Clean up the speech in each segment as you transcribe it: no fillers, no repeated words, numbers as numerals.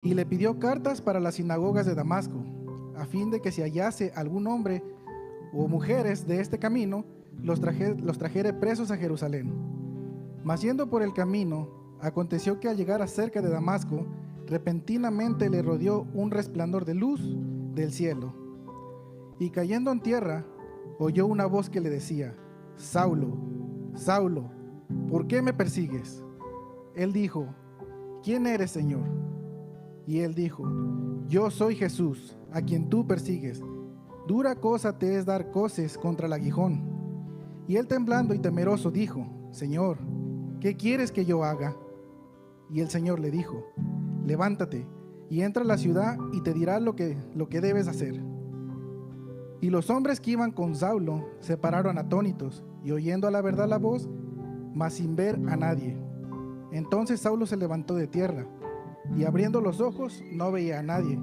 y le pidió cartas para las sinagogas de Damasco, a fin de que si hallase algún hombre o mujeres de este camino, los trajere presos a Jerusalén. Mas yendo por el camino, aconteció que al llegar cerca de Damasco, repentinamente le rodeó un resplandor de luz del cielo. Y cayendo en tierra, oyó una voz que le decía: Saulo, Saulo, ¿por qué me persigues? Él dijo: ¿quién eres, Señor? Y él dijo: yo soy Jesús, a quien tú persigues. Dura cosa te es dar coces contra el aguijón. Y él, temblando y temeroso, dijo: Señor, ¿qué quieres que yo haga? Y el Señor le dijo: levántate y entra a la ciudad y te dirá lo que debes hacer. Y los hombres que iban con Saulo se pararon atónitos y oyendo a la verdad la voz, mas sin ver a nadie. Entonces Saulo se levantó de tierra y abriendo los ojos no veía a nadie.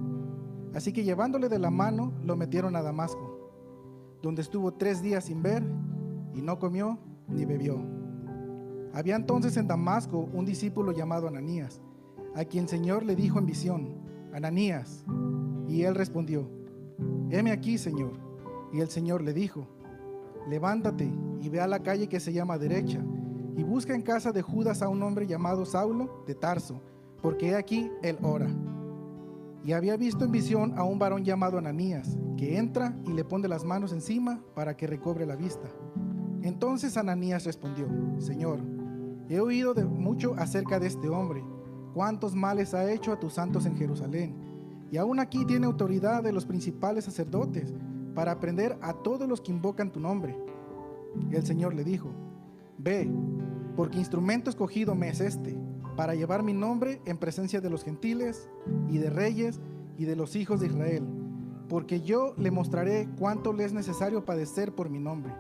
Así que llevándole de la mano lo metieron a Damasco, donde estuvo 3 días sin ver y no comió ni bebió. Había entonces en Damasco un discípulo llamado Ananías, a quien el Señor le dijo en visión: Ananías. Y él respondió: heme aquí, Señor. Y el Señor le dijo: levántate y ve a la calle que se llama Derecha, y busca en casa de Judas a un hombre llamado Saulo de Tarso, porque he aquí él ora. Y había visto en visión a un varón llamado Ananías, que entra y le pone las manos encima para que recobre la vista. Entonces Ananías respondió: Señor, he oído mucho acerca de este hombre, cuántos males ha hecho a tus santos en Jerusalén, y aún aquí tiene autoridad de los principales sacerdotes para prender a todos los que invocan tu nombre. Y el Señor le dijo: ve, porque instrumento escogido me es este, para llevar mi nombre en presencia de los gentiles y de reyes y de los hijos de Israel, porque yo le mostraré cuánto le es necesario padecer por mi nombre.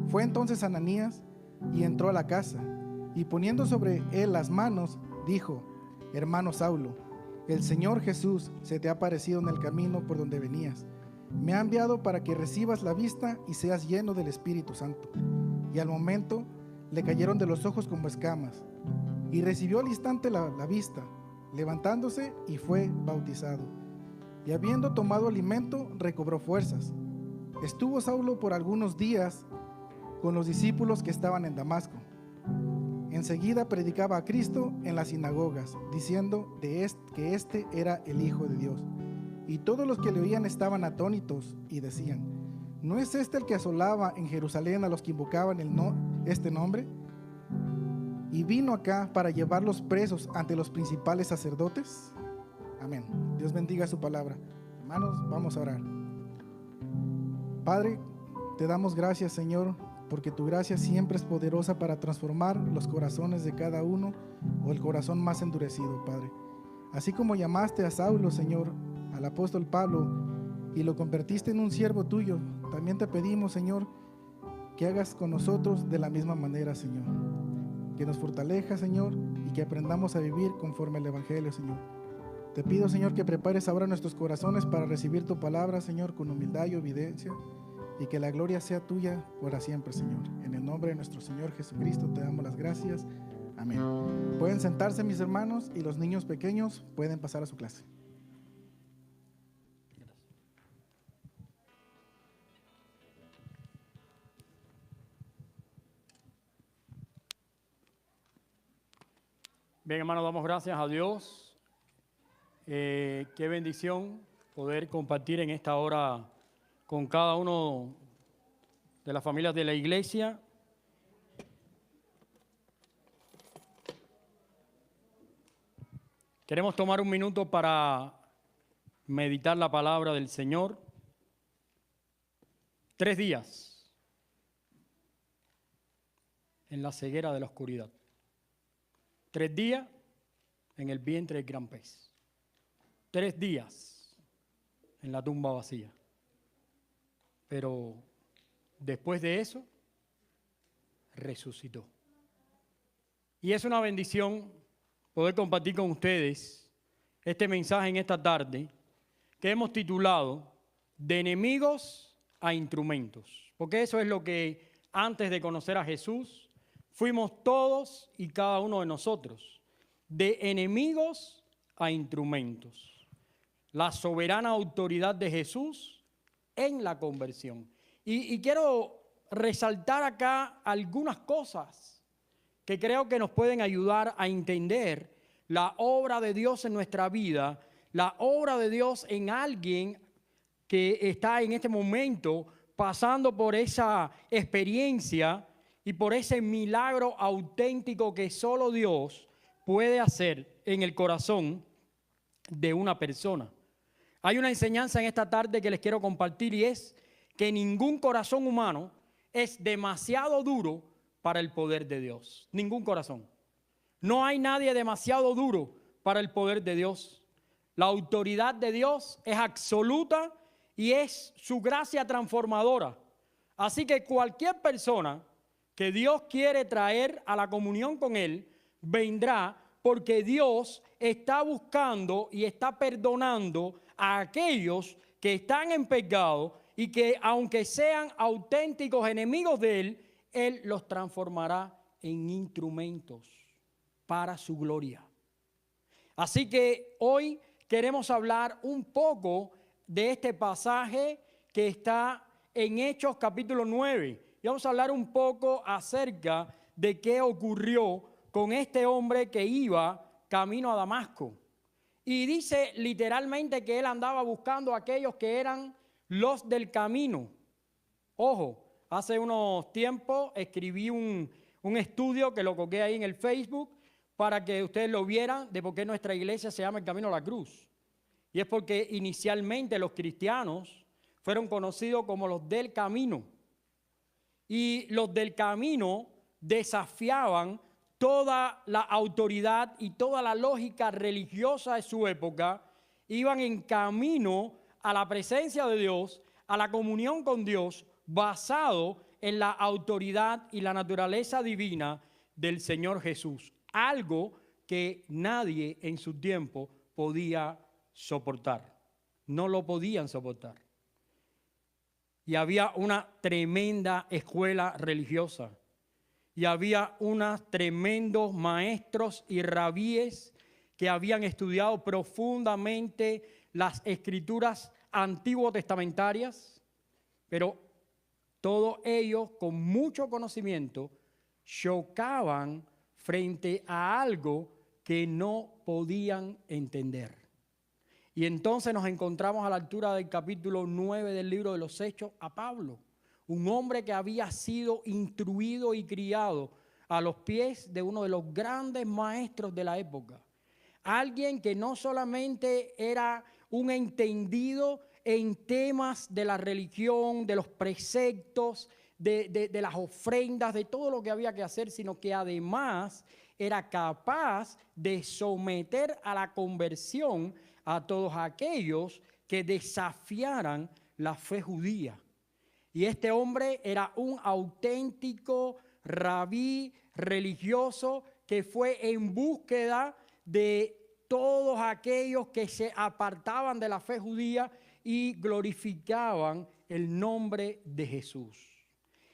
Fue entonces Ananías y entró a la casa, y poniendo sobre él las manos, dijo: hermano Saulo, el Señor Jesús se te ha aparecido en el camino por donde venías. Me ha enviado para que recibas la vista y seas lleno del Espíritu Santo. Y al momento le cayeron de los ojos como escamas, y recibió al instante la vista, levantándose, y fue bautizado. Y habiendo tomado alimento, recobró fuerzas. Estuvo Saulo por algunos días con los discípulos que estaban en Damasco. Enseguida predicaba a Cristo en las sinagogas, diciendo que este era el Hijo de Dios. Y todos los que le oían estaban atónitos y decían: ¿no es este el que asolaba en Jerusalén a los que invocaban este nombre? Y vino acá para llevarlos presos ante los principales sacerdotes. Amén. Dios bendiga su palabra. Hermanos, vamos a orar. Padre, te damos gracias, Señor, porque tu gracia siempre es poderosa para transformar los corazones de cada uno, o el corazón más endurecido, Padre. Así como llamaste a Saulo, Señor, al apóstol Pablo, y lo convertiste en un siervo tuyo, también te pedimos, Señor, que hagas con nosotros de la misma manera, Señor. Que nos fortalezca, Señor, y que aprendamos a vivir conforme al Evangelio, Señor. Te pido, Señor, que prepares ahora nuestros corazones para recibir tu palabra, Señor, con humildad y obediencia, y que la gloria sea tuya para siempre, Señor. En el nombre de nuestro Señor Jesucristo te damos las gracias. Amén. Pueden sentarse, mis hermanos, y los niños pequeños pueden pasar a su clase. Bien, hermanos, damos gracias a Dios. Qué bendición poder compartir en esta hora con cada uno de las familias de la iglesia. Queremos tomar un minuto para meditar la palabra del Señor. 3 días en la ceguera de la oscuridad. 3 días en el vientre del gran pez. 3 días en la tumba vacía. Pero después de eso, resucitó. Y es una bendición poder compartir con ustedes este mensaje en esta tarde que hemos titulado De enemigos a instrumentos. Porque eso es lo que antes de conocer a Jesús fuimos todos y cada uno de nosotros, de enemigos a instrumentos. La soberana autoridad de Jesús en la conversión. Y quiero resaltar acá algunas cosas que creo que nos pueden ayudar a entender la obra de Dios en nuestra vida, la obra de Dios en alguien que está en este momento pasando por esa experiencia y por ese milagro auténtico que solo Dios puede hacer en el corazón de una persona. Hay una enseñanza en esta tarde que les quiero compartir y es que ningún corazón humano es demasiado duro para el poder de Dios. Ningún corazón. No hay nadie demasiado duro para el poder de Dios. La autoridad de Dios es absoluta y es su gracia transformadora. Así que cualquier persona que Dios quiere traer a la comunión con Él, vendrá porque Dios está buscando y está perdonando a aquellos que están en pecado y que aunque sean auténticos enemigos de Él, Él los transformará en instrumentos para su gloria. Así que hoy queremos hablar un poco de este pasaje que está en Hechos capítulo 9. Y vamos a hablar un poco acerca de qué ocurrió con este hombre que iba camino a Damasco. Y dice literalmente que él andaba buscando a aquellos que eran los del camino. Ojo, hace unos tiempos escribí un estudio que lo coloqué ahí en el Facebook para que ustedes lo vieran de por qué nuestra iglesia se llama el Camino a la Cruz. Y es porque inicialmente los cristianos fueron conocidos como los del camino. Y los del camino desafiaban toda la autoridad y toda la lógica religiosa de su época, iban en camino a la presencia de Dios, a la comunión con Dios, basado en la autoridad y la naturaleza divina del Señor Jesús. Algo que nadie en su tiempo podía soportar. No lo podían soportar. Y había una tremenda escuela religiosa. Y había unos tremendos maestros y rabíes que habían estudiado profundamente las escrituras antiguo testamentarias, pero todos ellos con mucho conocimiento chocaban frente a algo que no podían entender. Y entonces nos encontramos a la altura del capítulo 9 del libro de los Hechos a Pablo, un hombre que había sido instruido y criado a los pies de uno de los grandes maestros de la época. Alguien que no solamente era un entendido en temas de la religión, de los preceptos, de las ofrendas, de todo lo que había que hacer, sino que además era capaz de someter a la conversión a todos aquellos que desafiaran la fe judía. Y este hombre era un auténtico rabí religioso que fue en búsqueda de todos aquellos que se apartaban de la fe judía y glorificaban el nombre de Jesús.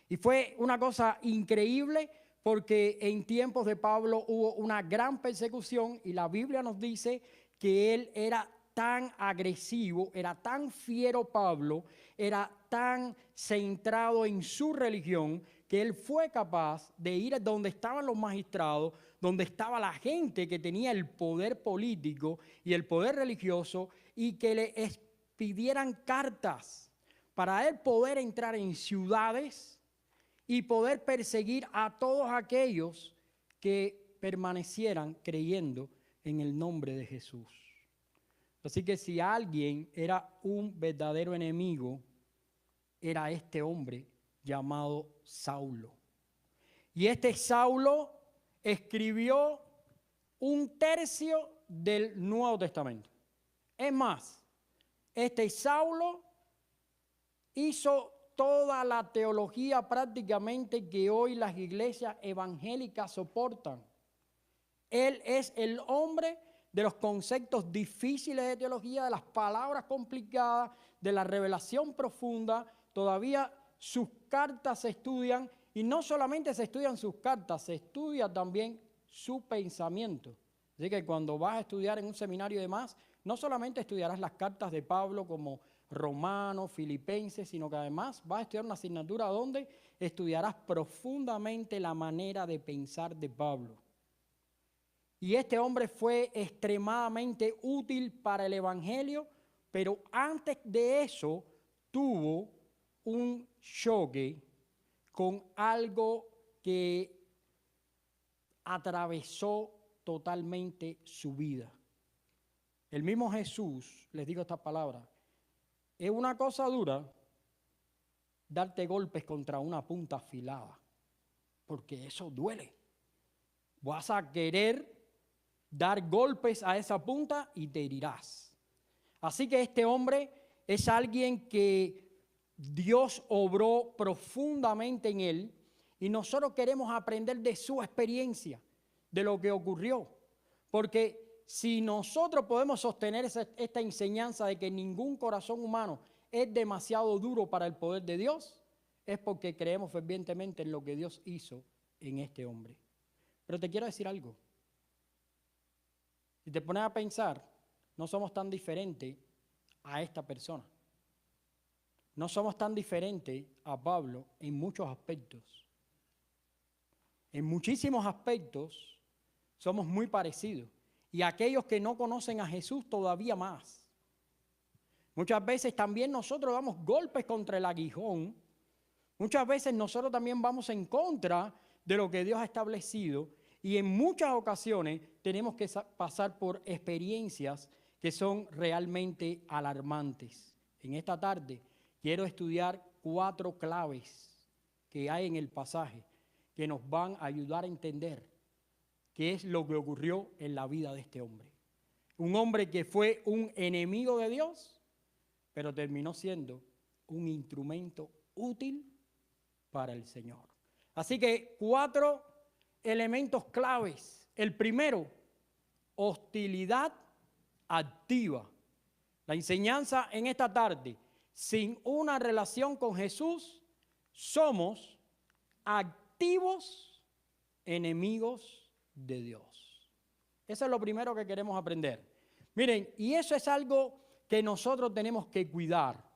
Y fue una cosa increíble porque en tiempos de Pablo hubo una gran persecución y la Biblia nos dice que él era tan agresivo, era tan fiero Pablo, era tan centrado en su religión que él fue capaz de ir donde estaban los magistrados, donde estaba la gente que tenía el poder político y el poder religioso y que le pidieran cartas para él poder entrar en ciudades y poder perseguir a todos aquellos que permanecieran creyendo en el nombre de Jesús. Así que si alguien era un verdadero enemigo, era este hombre llamado Saulo. Y este Saulo escribió 1/3 del Nuevo Testamento. Es más, este Saulo hizo toda la teología prácticamente que hoy las iglesias evangélicas soportan. Él es el hombre de los conceptos difíciles de teología, de las palabras complicadas, de la revelación profunda. Todavía sus cartas se estudian y no solamente se estudian sus cartas, se estudia también su pensamiento. Así que cuando vas a estudiar en un seminario y demás, no solamente estudiarás las cartas de Pablo como Romanos, Filipenses, sino que además vas a estudiar una asignatura donde estudiarás profundamente la manera de pensar de Pablo. Y este hombre fue extremadamente útil para el evangelio, pero antes de eso tuvo un choque con algo que atravesó totalmente su vida. El mismo Jesús, les digo estas palabras, es una cosa dura darte golpes contra una punta afilada, porque eso duele. Vas a querer dar golpes a esa punta y te herirás. Así que este hombre es alguien que Dios obró profundamente en él y nosotros queremos aprender de su experiencia, de lo que ocurrió. Porque si nosotros podemos sostener esta enseñanza de que ningún corazón humano es demasiado duro para el poder de Dios, es porque creemos fervientemente en lo que Dios hizo en este hombre. Pero te quiero decir algo. Si te pones a pensar, no somos tan diferentes a esta persona. No somos tan diferentes a Pablo en muchos aspectos. En muchísimos aspectos somos muy parecidos. Y aquellos que no conocen a Jesús todavía más. Muchas veces también nosotros damos golpes contra el aguijón. Muchas veces nosotros también vamos en contra de lo que Dios ha establecido. Y en muchas ocasiones tenemos que pasar por experiencias que son realmente alarmantes. En esta tarde quiero estudiar 4 claves que hay en el pasaje que nos van a ayudar a entender qué es lo que ocurrió en la vida de este hombre. Un hombre que fue un enemigo de Dios, pero terminó siendo un instrumento útil para el Señor. Así que 4 elementos claves. El primero, hostilidad activa. La enseñanza en esta tarde, sin una relación con Jesús, somos activos enemigos de Dios. Eso es lo primero que queremos aprender. Miren, y eso es algo que nosotros tenemos que cuidar,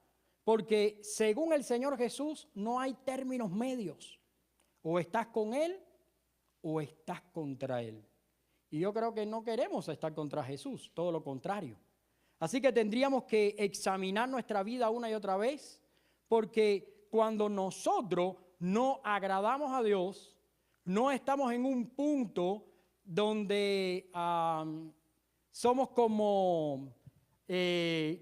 porque según el Señor Jesús no hay términos medios. O estás con Él o estás contra Él. Y yo creo que no queremos estar contra Jesús, todo lo contrario. Así que tendríamos que examinar nuestra vida una y otra vez, porque cuando nosotros no agradamos a Dios, no estamos en un punto donde somos como,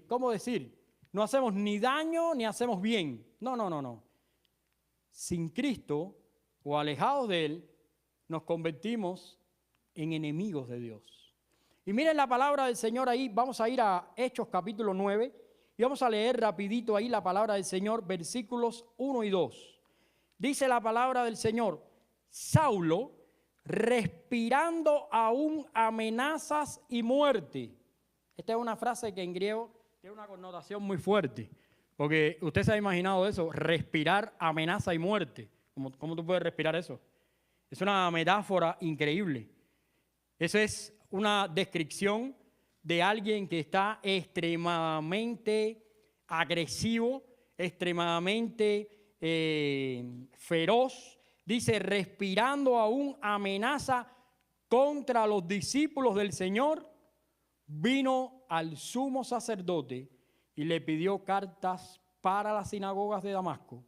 ¿cómo decir? No hacemos ni daño ni hacemos bien. No. Sin Cristo o alejados de Él, nos convertimos en enemigos de Dios. Y miren la palabra del Señor ahí, vamos a ir a Hechos capítulo 9 y vamos a leer rapidito ahí la palabra del Señor, versículos 1 y 2. Dice la palabra del Señor: Saulo, respirando aún amenazas y muerte. Esta es una frase que en griego tiene una connotación muy fuerte, porque usted se ha imaginado eso, respirar amenaza y muerte. ¿Cómo tú puedes respirar eso? Es una metáfora increíble. Eso es una descripción de alguien que está extremadamente agresivo, extremadamente feroz. Dice, respirando aún amenaza contra los discípulos del Señor, vino al sumo sacerdote y le pidió cartas para las sinagogas de Damasco,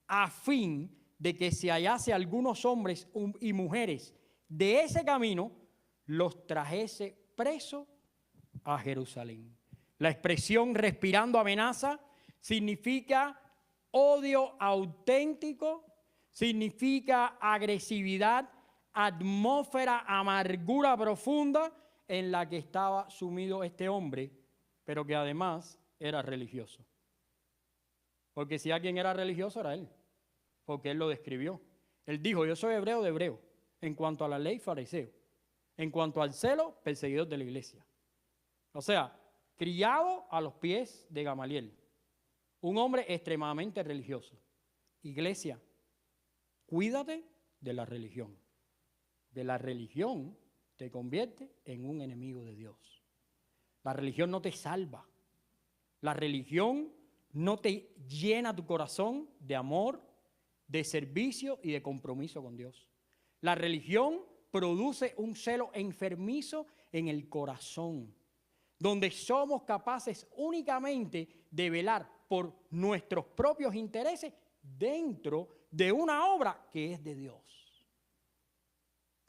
a fin de que se hallase algunos hombres y mujeres de ese camino, los trajese presos a Jerusalén. La expresión respirando amenaza significa odio auténtico, significa agresividad, atmósfera, amargura profunda en la que estaba sumido este hombre, pero que además era religioso. Porque si alguien era religioso era él, porque él lo describió. Él dijo, yo soy hebreo de hebreo, en cuanto a la ley fariseo, en cuanto al celo, perseguidor de la iglesia. O sea, criado a los pies de Gamaliel, un hombre extremadamente religioso. Iglesia, cuídate de la religión. De la religión te convierte en un enemigo de Dios. La religión no te salva. La religión no te llena tu corazón de amor, de servicio y de compromiso con Dios. La religión produce un celo enfermizo en el corazón, donde somos capaces únicamente de velar por nuestros propios intereses dentro de una obra que es de Dios.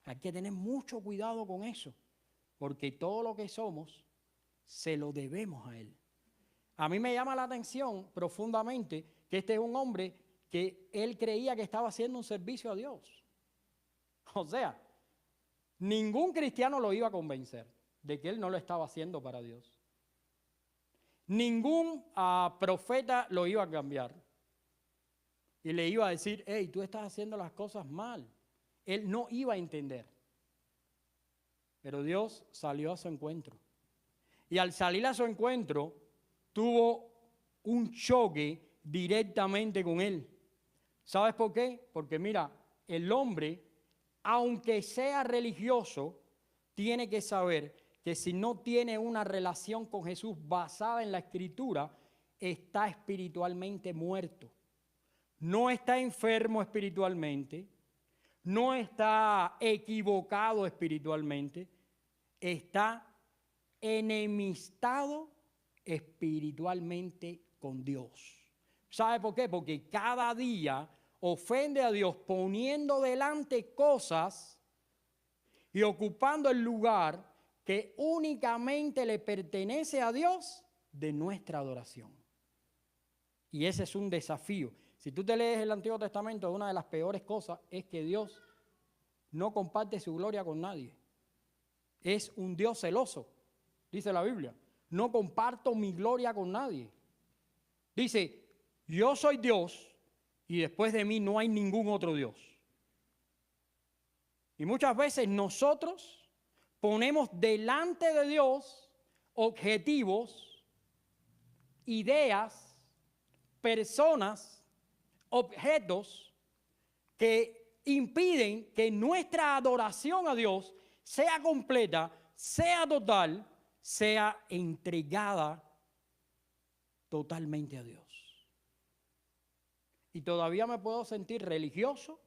Hay que tener mucho cuidado con eso, porque todo lo que somos se lo debemos a Él. A mí me llama la atención profundamente que este es un hombre que él creía que estaba haciendo un servicio a Dios. O sea, ningún cristiano lo iba a convencer de que él no lo estaba haciendo para Dios. Ningún profeta lo iba a cambiar y le iba a decir, hey, tú estás haciendo las cosas mal. Él no iba a entender. Pero Dios salió a su encuentro. Y al salir a su encuentro, tuvo un choque directamente con él. ¿Sabes por qué? Porque mira, el hombre, aunque sea religioso, tiene que saber que si no tiene una relación con Jesús basada en la Escritura, está espiritualmente muerto. No está enfermo espiritualmente, no está equivocado espiritualmente, está enemistado espiritualmente con Dios. ¿Sabe por qué? Porque cada día ofende a Dios poniendo delante cosas y ocupando el lugar que únicamente le pertenece a Dios de nuestra adoración. Y ese es un desafío. Si tú te lees el Antiguo Testamento, una de las peores cosas es que Dios no comparte su gloria con nadie. Es un Dios celoso, dice la Biblia. No comparto mi gloria con nadie. Dice, yo soy Dios y después de mí no hay ningún otro Dios. Y muchas veces nosotros ponemos delante de Dios objetivos, ideas, personas, objetos que impiden que nuestra adoración a Dios sea completa, sea total, sea entregada totalmente a Dios. Y todavía me puedo sentir religioso,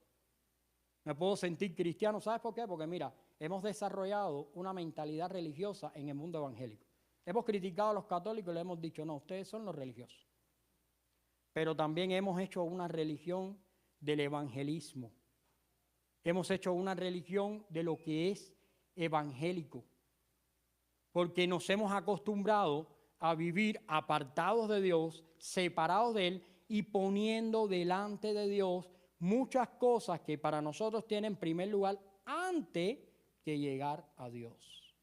me puedo sentir cristiano. ¿Sabes por qué? Porque mira, hemos desarrollado una mentalidad religiosa en el mundo evangélico. Hemos criticado a los católicos y le hemos dicho, no, ustedes son los religiosos. Pero también hemos hecho una religión del evangelismo. Hemos hecho una religión de lo que es evangélico. Porque nos hemos acostumbrado a vivir apartados de Dios, separados de Él y poniendo delante de Dios muchas cosas que para nosotros tienen primer lugar antes que llegar a Dios.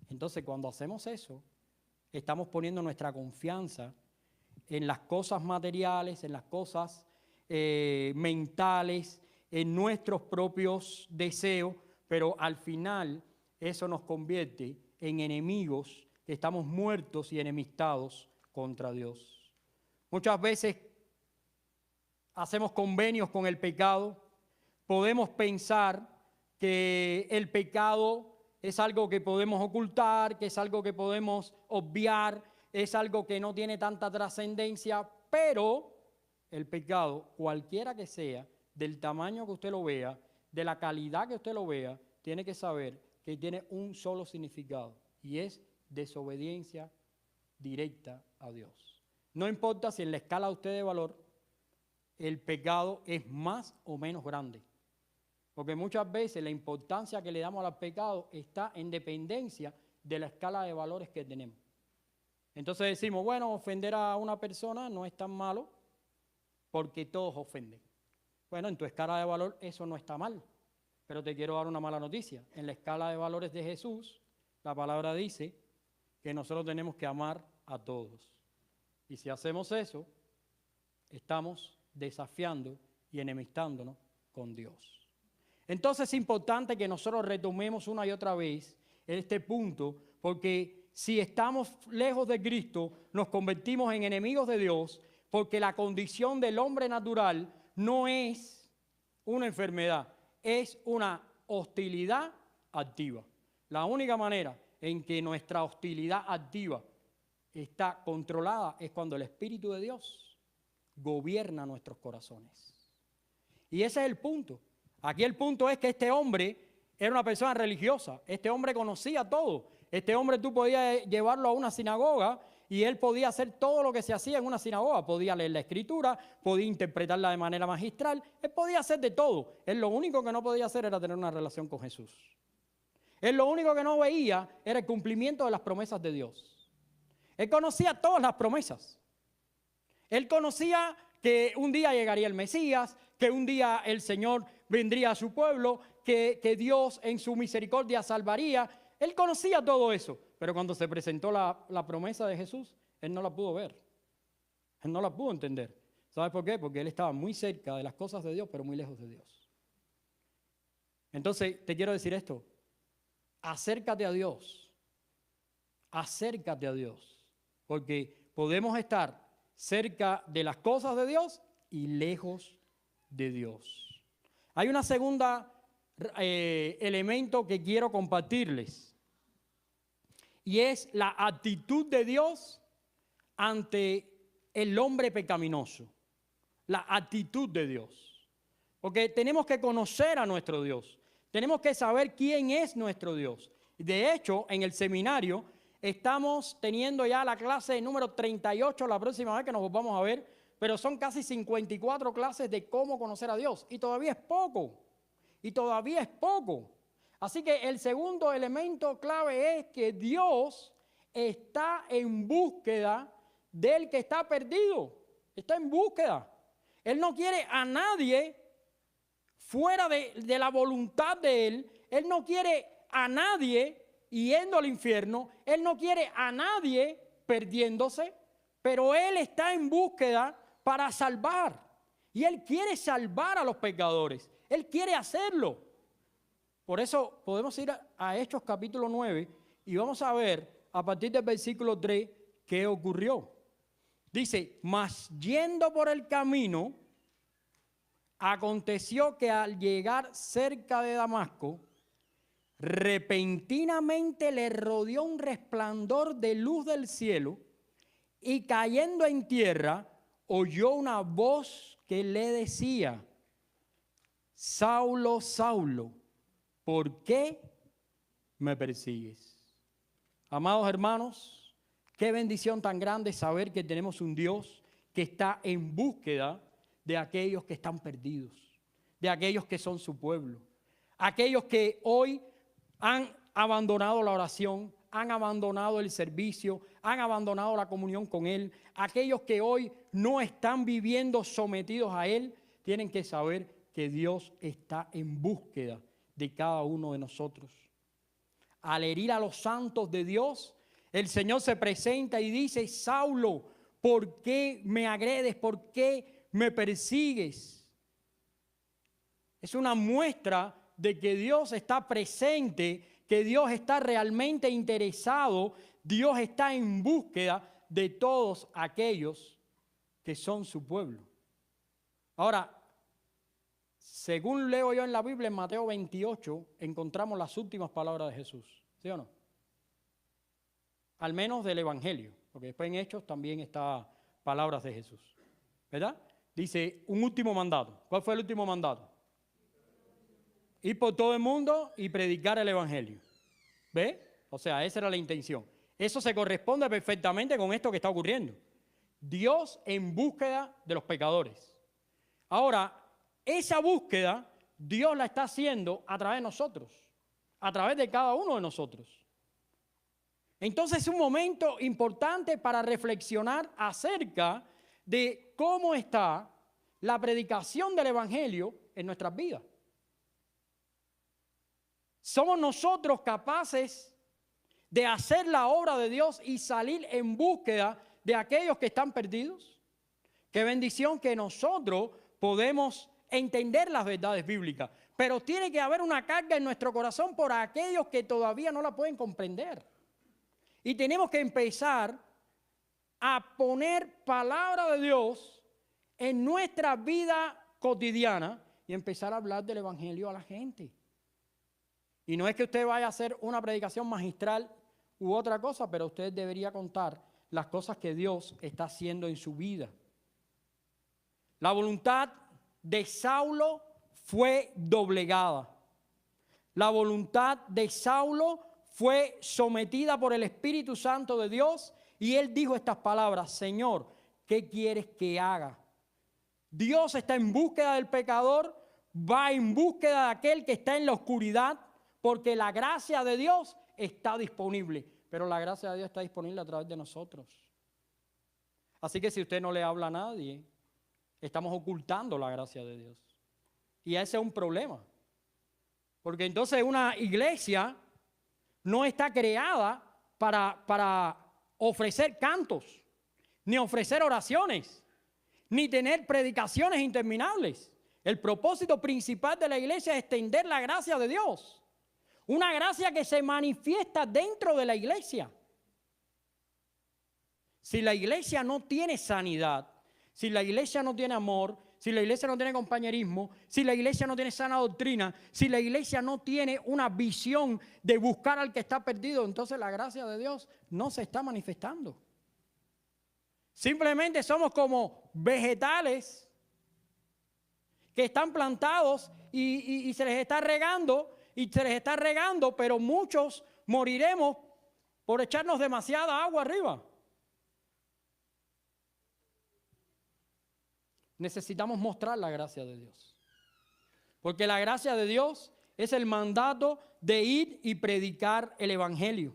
Entonces, cuando hacemos eso, estamos poniendo nuestra confianza en las cosas materiales, en las cosas mentales, en nuestros propios deseos, pero al final eso nos convierte en enemigos, que estamos muertos y enemistados contra Dios. Muchas veces hacemos convenios con el pecado, podemos pensar que el pecado es algo que podemos ocultar, que es algo que podemos obviar, es algo que no tiene tanta trascendencia, pero el pecado, cualquiera que sea, del tamaño que usted lo vea, de la calidad que usted lo vea, tiene que saber que tiene un solo significado y es desobediencia directa a Dios. No importa si en la escala de usted de valor el pecado es más o menos grande, porque muchas veces la importancia que le damos al pecado está en dependencia de la escala de valores que tenemos. Entonces decimos, bueno, ofender a una persona no es tan malo porque todos ofenden. Bueno, en tu escala de valor eso no está mal, pero te quiero dar una mala noticia. En la escala de valores de Jesús, la palabra dice que nosotros tenemos que amar a todos. Y si hacemos eso, estamos desafiando y enemistándonos con Dios. Entonces es importante que nosotros retomemos una y otra vez este punto, porque si estamos lejos de Cristo, nos convertimos en enemigos de Dios, porque la condición del hombre natural no es una enfermedad, es una hostilidad activa. La única manera en que nuestra hostilidad activa está controlada es cuando el Espíritu de Dios gobierna nuestros corazones. Y ese es el punto. Aquí el punto es que este hombre era una persona religiosa. Este hombre conocía todo. Este hombre tú podías llevarlo a una sinagoga y él podía hacer todo lo que se hacía en una sinagoga. Podía leer la escritura, podía interpretarla de manera magistral. Él podía hacer de todo. Él lo único que no podía hacer era tener una relación con Jesús. Él lo único que no veía era el cumplimiento de las promesas de Dios. Él conocía todas las promesas. Él conocía que un día llegaría el Mesías, que un día el Señor vendría a su pueblo, que Dios en su misericordia salvaría. Él conocía todo eso, pero cuando se presentó la promesa de Jesús, él no la pudo ver. Él no la pudo entender. ¿Sabes por qué? Porque él estaba muy cerca de las cosas de Dios, pero muy lejos de Dios. Entonces, te quiero decir esto. Acércate a Dios. Acércate a Dios. Porque podemos estar cerca de las cosas de Dios y lejos de Dios. Hay una segunda elemento que quiero compartirles y es la actitud de Dios ante el hombre pecaminoso. La actitud de Dios. Porque tenemos que conocer a nuestro Dios. Tenemos que saber quién es nuestro Dios. De hecho, en el seminario estamos teniendo ya la clase número 38 la próxima vez que nos vamos a ver, pero son casi 54 clases de cómo conocer a Dios. Y todavía es poco. Y todavía es poco. Así que el segundo elemento clave es que Dios está en búsqueda del que está perdido. Está en búsqueda. Él no quiere a nadie fuera de la voluntad de Él. Él no quiere a nadie yendo al infierno. Él no quiere a nadie perdiéndose. Pero Él está en búsqueda para salvar. Y Él quiere salvar a los pecadores. Él quiere hacerlo. Por eso podemos ir a Hechos capítulo 9 y vamos a ver a partir del versículo 3 qué ocurrió. Dice, mas yendo por el camino, aconteció que al llegar cerca de Damasco, repentinamente le rodeó un resplandor de luz del cielo y cayendo en tierra, oyó una voz que le decía, Saulo, Saulo, ¿por qué me persigues? Amados hermanos, qué bendición tan grande saber que tenemos un Dios que está en búsqueda de aquellos que están perdidos, de aquellos que son su pueblo, aquellos que hoy han abandonado la oración, han abandonado el servicio, han abandonado la comunión con Él, aquellos que hoy no están viviendo sometidos a Él, tienen que saber que Dios está en búsqueda de cada uno de nosotros. Al herir a los santos de Dios, el Señor se presenta y dice, Saulo, ¿por qué me agredes? ¿Por qué me persigues? Es una muestra de que Dios está presente, que Dios está realmente interesado, Dios está en búsqueda de todos aquellos que son su pueblo. Ahora, según leo yo en la Biblia, en Mateo 28, encontramos las últimas palabras de Jesús. ¿Sí o no? Al menos del Evangelio, porque después en Hechos también está palabras de Jesús. ¿Verdad? Dice un último mandato. ¿Cuál fue el último mandato? Ir por todo el mundo y predicar el Evangelio. ¿Ve? O sea, esa era la intención. Eso se corresponde perfectamente con esto que está ocurriendo. Dios en búsqueda de los pecadores. Ahora, esa búsqueda Dios la está haciendo a través de nosotros, a través de cada uno de nosotros. Entonces es un momento importante para reflexionar acerca de cómo está la predicación del Evangelio en nuestras vidas. ¿Somos nosotros capaces de hacer la obra de Dios y salir en búsqueda de aquellos que están perdidos? Qué bendición que nosotros podemos entender las verdades bíblicas, pero tiene que haber una carga en nuestro corazón por aquellos que todavía no la pueden comprender. Y tenemos que empezar a poner palabra de Dios en nuestra vida cotidiana y empezar a hablar del Evangelio a la gente. Y no es que usted vaya a hacer una predicación magistral u otra cosa, pero usted debería contar las cosas que Dios está haciendo en su vida. La voluntad de Saulo fue doblegada. La voluntad de Saulo fue sometida por el Espíritu Santo de Dios y él dijo estas palabras: Señor, ¿qué quieres que haga? Dios está en búsqueda del pecador, va en búsqueda de aquel que está en la oscuridad, porque la gracia de Dios está disponible, pero la gracia de Dios está disponible a través de nosotros. Así que si usted no le habla a nadie, estamos ocultando la gracia de Dios. Y ese es un problema. Porque entonces una iglesia no está creada para ofrecer cantos, ni ofrecer oraciones, ni tener predicaciones interminables. El propósito principal de la iglesia es extender la gracia de Dios. Una gracia que se manifiesta dentro de la iglesia. Si la iglesia no tiene sanidad, si la iglesia no tiene amor, si la iglesia no tiene compañerismo, si la iglesia no tiene sana doctrina, si la iglesia no tiene una visión de buscar al que está perdido, entonces la gracia de Dios no se está manifestando. Simplemente somos como vegetales que están plantados y se les está regando, pero muchos moriremos por echarnos demasiada agua arriba. Necesitamos mostrar la gracia de Dios. Porque la gracia de Dios es el mandato de ir y predicar el evangelio.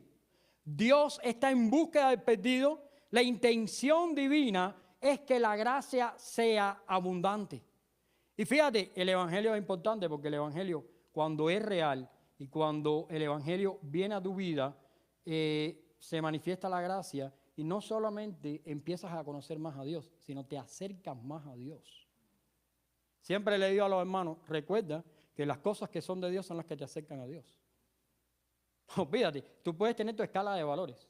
Dios está en búsqueda del perdido. La intención divina es que la gracia sea abundante. Y fíjate, el evangelio es importante porque el evangelio, cuando es real y cuando el evangelio viene a tu vida, se manifiesta la gracia. Y no solamente empiezas a conocer más a Dios, sino te acercas más a Dios. Siempre le digo a los hermanos, recuerda que las cosas que son de Dios son las que te acercan a Dios. Olvídate, tú puedes tener tu escala de valores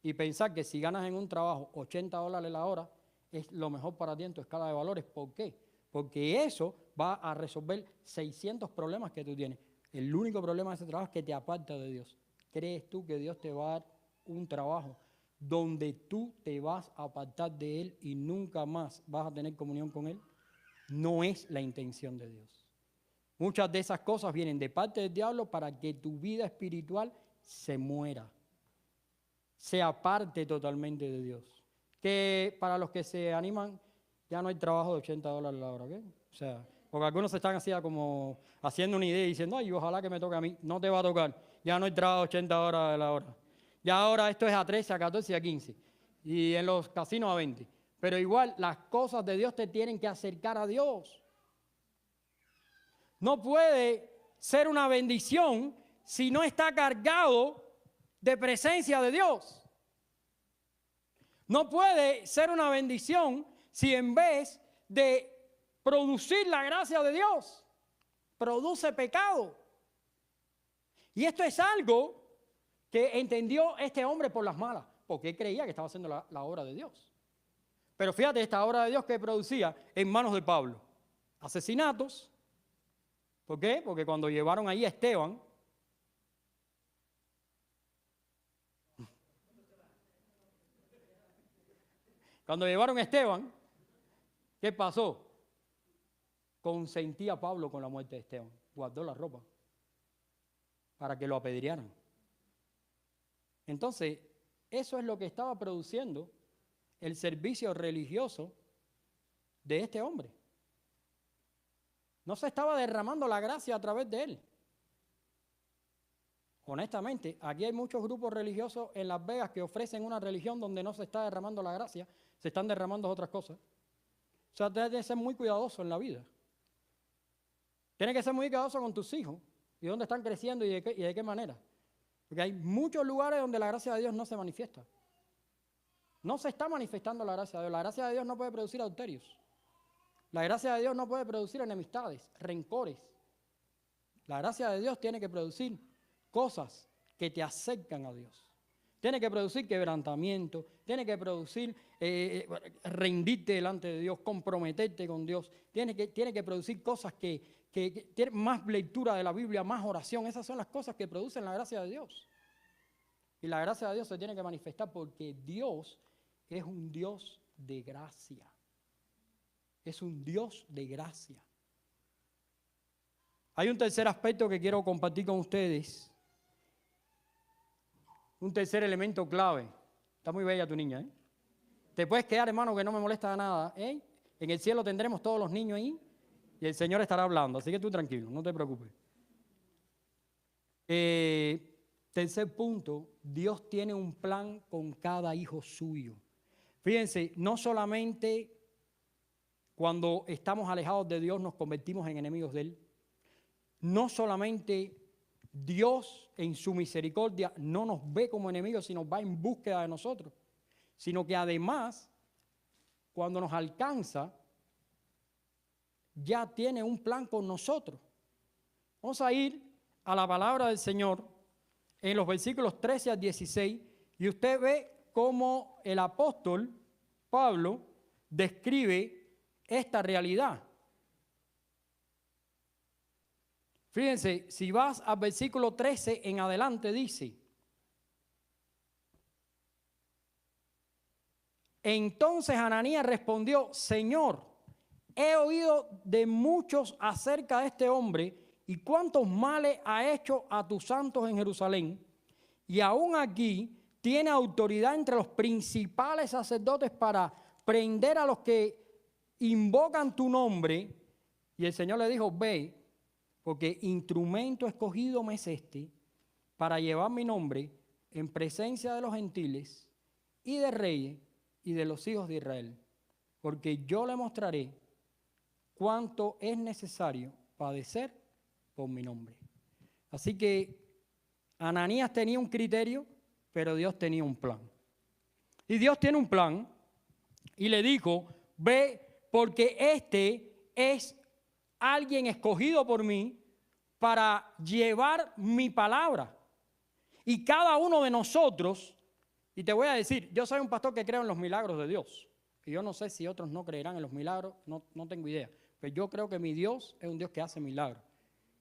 y pensar que si ganas en un trabajo $80 la hora, es lo mejor para ti en tu escala de valores. ¿Por qué? Porque eso va a resolver 600 problemas que tú tienes. El único problema de ese trabajo es que te aparta de Dios. ¿Crees tú que Dios te va a dar un trabajo donde tú te vas a apartar de Él y nunca más vas a tener comunión con Él? No es la intención de Dios. Muchas de esas cosas vienen de parte del diablo para que tu vida espiritual se muera, se aparte totalmente de Dios. Que para los que se animan, ya no hay trabajo de $80 la hora, ¿ok? O sea, porque algunos se están así como haciendo una idea y diciendo, ay, ojalá que me toque a mí. No te va a tocar, ya no hay trabajo de $80 la hora. Ya ahora esto es a 13, a 14 y a 15. Y en los casinos a 20. Pero igual las cosas de Dios te tienen que acercar a Dios. No puede ser una bendición si no está cargado de presencia de Dios. No puede ser una bendición si en vez de producir la gracia de Dios, produce pecado. Y esto es algo que entendió este hombre por las malas, porque él creía que estaba haciendo la obra de Dios. Pero fíjate, esta obra de Dios que producía en manos de Pablo. Asesinatos. ¿Por qué? Porque cuando llevaron ahí a Esteban, ¿qué pasó? Consentía Pablo con la muerte de Esteban. Guardó la ropa para que lo apedrearan. Entonces, eso es lo que estaba produciendo el servicio religioso de este hombre. No se estaba derramando la gracia a través de él. Honestamente, aquí hay muchos grupos religiosos en Las Vegas que ofrecen una religión donde no se está derramando la gracia, se están derramando otras cosas. O sea, tienes que ser muy cuidadoso en la vida. Tienes que ser muy cuidadoso con tus hijos y dónde están creciendo y de qué manera. Porque hay muchos lugares donde la gracia de Dios no se manifiesta. No se está manifestando la gracia de Dios. La gracia de Dios no puede producir adulterios. La gracia de Dios no puede producir enemistades, rencores. La gracia de Dios tiene que producir cosas que te acercan a Dios. Tiene que producir quebrantamiento, tiene que producir rendirte delante de Dios, comprometerte con Dios. Tiene que producir cosas que que tiene más lectura de la Biblia, más oración. Esas son las cosas que producen la gracia de Dios. Y la gracia de Dios se tiene que manifestar porque Dios es un Dios de gracia. Es un Dios de gracia. Hay un tercer aspecto que quiero compartir con ustedes. Un tercer elemento clave. Está muy bella tu niña, ¿eh? Te puedes quedar, hermano, que no me molesta nada, ¿eh? En el cielo tendremos todos los niños ahí y el Señor estará hablando. Así que tú tranquilo, no te preocupes. Tercer punto, Dios tiene un plan con cada hijo suyo. Fíjense, no solamente cuando estamos alejados de Dios nos convertimos en enemigos de Él. No solamente Dios en su misericordia no nos ve como enemigos, sino va en búsqueda de nosotros, sino que además, cuando nos alcanza, ya tiene un plan con nosotros. Vamos a ir a la palabra del Señor en los versículos 13 al 16 y usted ve cómo el apóstol Pablo describe esta realidad. Fíjense, si vas al versículo 13 en adelante dice: entonces Ananías respondió: Señor, he oído de muchos acerca de este hombre y cuántos males ha hecho a tus santos en Jerusalén, y aún aquí tiene autoridad entre los principales sacerdotes para prender a los que invocan tu nombre. Y el Señor le dijo: ve, porque instrumento escogido me es este para llevar mi nombre en presencia de los gentiles y de reyes y de los hijos de Israel, porque yo le mostraré cuánto es necesario padecer por mi nombre. Así que Ananías tenía un criterio, pero Dios tenía un plan. Y Dios tiene un plan y le dijo: ve, porque este es alguien escogido por mí para llevar mi palabra. Y cada uno de nosotros, y te voy a decir, yo soy un pastor que creo en los milagros de Dios. Y yo no sé si otros no creerán en los milagros, no tengo idea. Pero yo creo que mi Dios es un Dios que hace milagros.